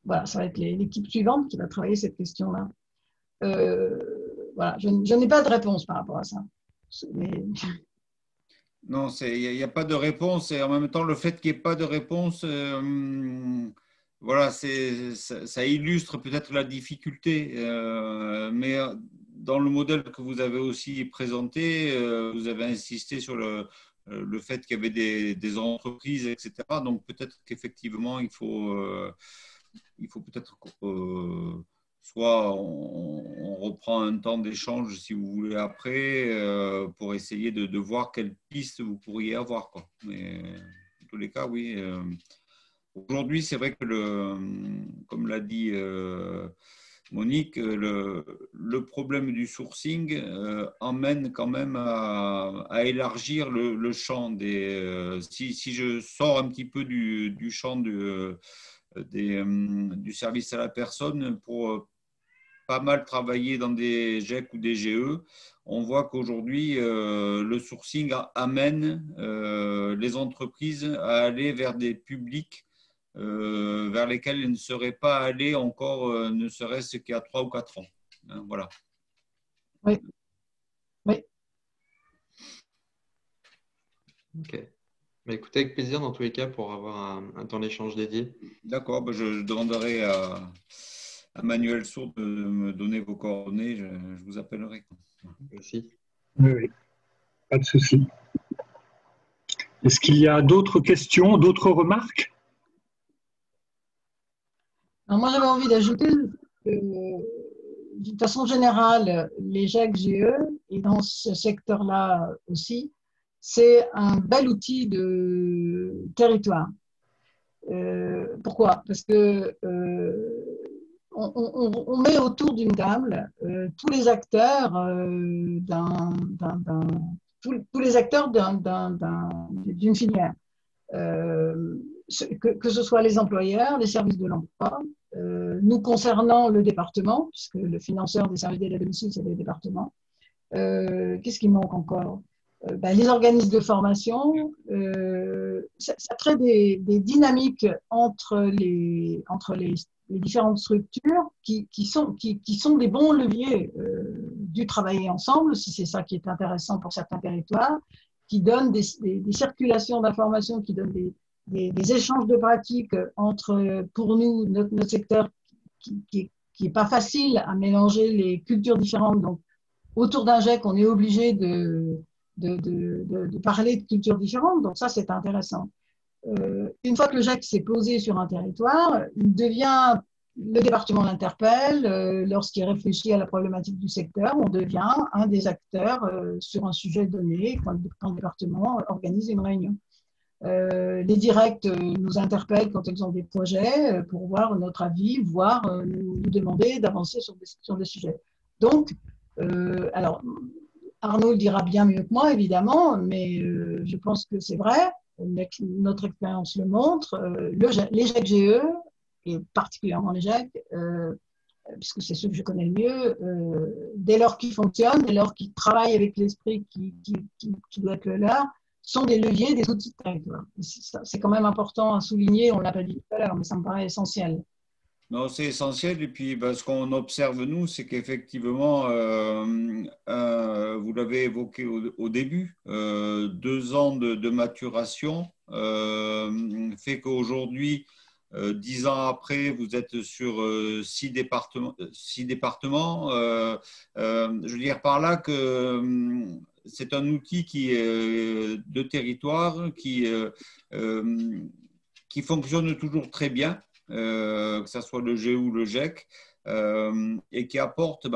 voilà, ça va être l'équipe suivante qui va travailler cette question-là. Voilà, je n'ai pas de réponse par rapport à ça. Mais... Non, il n'y a pas de réponse et en même temps, le fait qu'il n'y ait pas de réponse, voilà, ça illustre peut-être la difficulté. Mais dans le modèle que vous avez aussi présenté, vous avez insisté sur le fait qu'il y avait des entreprises, etc. Donc peut-être qu'effectivement, il faut peut-être soit on reprend un temps d'échange, si vous voulez, après, pour essayer de voir quelles pistes vous pourriez avoir, quoi. Mais en tous les cas, oui. Aujourd'hui, c'est vrai que, comme l'a dit Monique, le problème du sourcing emmène quand même à élargir le champ si je sors un petit peu du champ du service à la personne pour pas mal travailler dans des GEC ou des GE, on voit qu'aujourd'hui, le sourcing amène les entreprises à aller vers des publics vers lesquels elles ne seraient pas allées encore, ne serait-ce qu'il y a 3 ou 4 ans. Hein, voilà. Oui. Oui. Ok. Mais écoutez, avec plaisir dans tous les cas pour avoir un temps d'échange dédié. D'accord, ben je demanderai à Manuel Sourde de me donner vos coordonnées, je vous appellerai. Merci. Oui, pas de souci. Est-ce qu'il y a d'autres questions, d'autres remarques? Alors moi, j'avais envie d'ajouter que, de façon générale, les GEC, GE, et dans ce secteur-là aussi, c'est un bel outil de territoire. Pourquoi? Parce que on met autour d'une table tous les acteurs tous les acteurs d'une filière. Que ce soit les employeurs, les services de l'emploi, nous concernant le département, puisque le financeur des services d'aide à domicile, c'est le département. Qu'est-ce qui manque encore? Les organismes de formation, ça crée des dynamiques entre les différentes structures qui sont des bons leviers du travailler ensemble, si c'est ça qui est intéressant pour certains territoires, qui donnent des circulations d'informations, qui donnent des échanges de pratiques entre, pour nous, notre secteur qui est pas facile à mélanger les cultures différentes. Donc, autour d'un GEC, on est obligé de parler de cultures différentes. Donc, ça, c'est intéressant. Une fois que le GEC s'est posé sur un territoire, le département l'interpelle, lorsqu'il réfléchit à la problématique du secteur, on devient un des acteurs sur un sujet donné quand le département organise une réunion. Les directs nous interpellent quand ils ont des projets pour voir notre avis, voire nous demander d'avancer sur des sujets. Donc, alors, Arnaud le dira bien mieux que moi, évidemment, mais je pense que c'est vrai. Notre expérience le montre. Les GEC-GE, et particulièrement les GEC, puisque c'est ceux que je connais le mieux, dès lors qu'ils fonctionnent, dès lors qu'ils travaillent avec l'esprit qui doit être le leur, sont des leviers, des outils de territoire. C'est quand même important à souligner, on ne l'a pas dit tout à l'heure, mais ça me paraît essentiel. Non, c'est essentiel. Et puis, ce qu'on observe, nous, c'est qu'effectivement, vous l'avez évoqué au début, 2 ans de maturation fait qu'aujourd'hui, 10 ans après, vous êtes sur 6 départements. Je veux dire par là que c'est un outil qui est de territoire, qui fonctionne toujours très bien. Que ce soit le GE ou le GEC, et qui apporte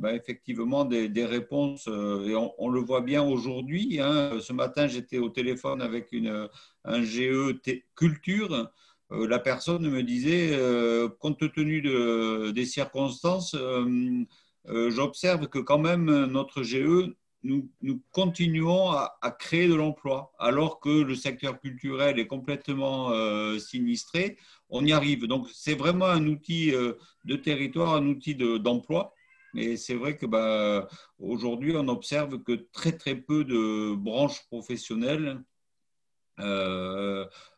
effectivement des réponses. Et on le voit bien aujourd'hui. Hein. Ce matin, j'étais au téléphone avec un GE culture. La personne me disait, compte tenu des circonstances, j'observe que quand même notre GE, nous continuons à créer de l'emploi, alors que le secteur culturel est complètement sinistré. On y arrive. Donc, c'est vraiment un outil de territoire, un outil d'emploi. Et c'est vrai que aujourd'hui, on observe que très, très peu de branches professionnelles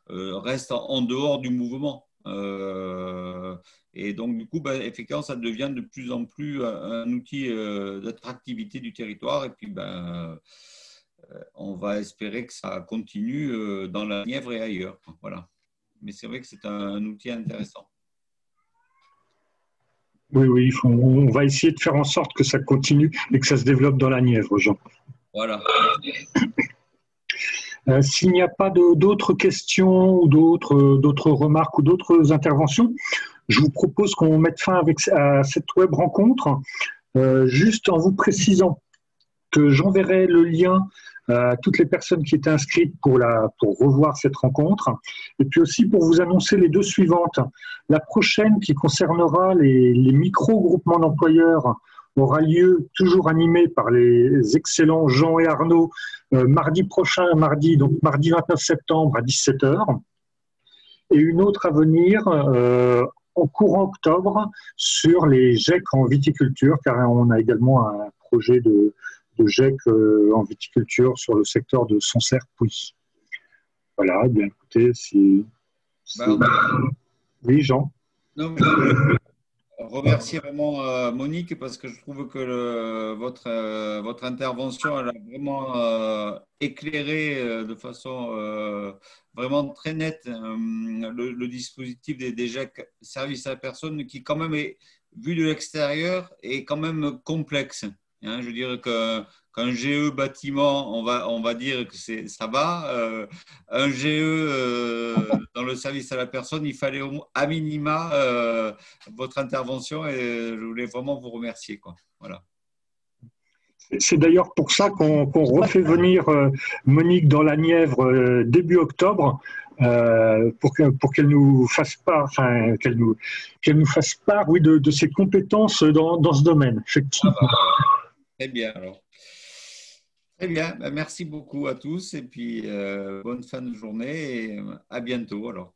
restent en dehors du mouvement. Et donc, du coup, effectivement, ça devient de plus en plus un outil d'attractivité du territoire. Et puis, on va espérer que ça continue dans la Nièvre et ailleurs. Voilà. Mais c'est vrai que c'est un outil intéressant. Oui, on va essayer de faire en sorte que ça continue et que ça se développe dans la Nièvre, Jean. Voilà. S'il n'y a pas d'autres questions ou d'autres remarques ou d'autres interventions, je vous propose qu'on mette fin à cette web rencontre, juste en vous précisant que j'enverrai le lien toutes les personnes qui étaient inscrites pour revoir cette rencontre. Et puis aussi pour vous annoncer les deux suivantes. La prochaine qui concernera les micro-groupements d'employeurs aura lieu, toujours animée par les excellents Jean et Arnaud, mardi prochain, donc mardi 29 septembre à 17h. Et une autre à venir en courant octobre sur les GEC en viticulture, car on a également un projet de GEC en viticulture sur le secteur de Sancerre-Pouilly. Voilà, bien écoutez, oui, Jean. Non, mais remercier vraiment Monique, parce que je trouve que votre intervention elle a vraiment éclairé de façon vraiment très nette le dispositif des GEC service à la personne, qui quand même est, vu de l'extérieur, est quand même complexe. Je veux dire qu'un GE bâtiment, on va dire que ça va. Un GE dans le service à la personne, il fallait à minima votre intervention, et je voulais vraiment vous remercier, quoi. Voilà. C'est d'ailleurs pour ça qu'on refait venir Monique dans la Nièvre début octobre, pour qu'elle nous fasse part, qu'elle nous fasse part, oui, de ses compétences dans ce domaine, effectivement. Très bien, alors. Très bien, merci beaucoup à tous, et puis bonne fin de journée, et à bientôt alors.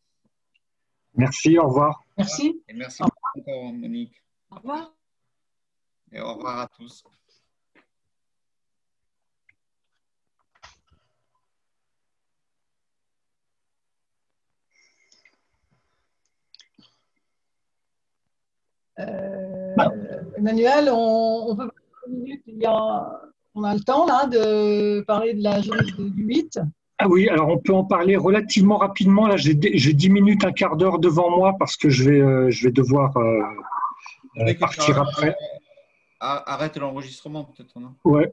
Merci, au revoir. Merci. Et merci beaucoup encore, Monique. Au revoir. Et au revoir à tous. Emmanuel, on peut parler 1 minute, on a le temps là de parler de la journée du 8. Ah oui, alors on peut en parler relativement rapidement. Là, j'ai 10 minutes, un quart d'heure devant moi, parce que je vais devoir partir après. Arrête l'enregistrement peut-être, non? Ouais.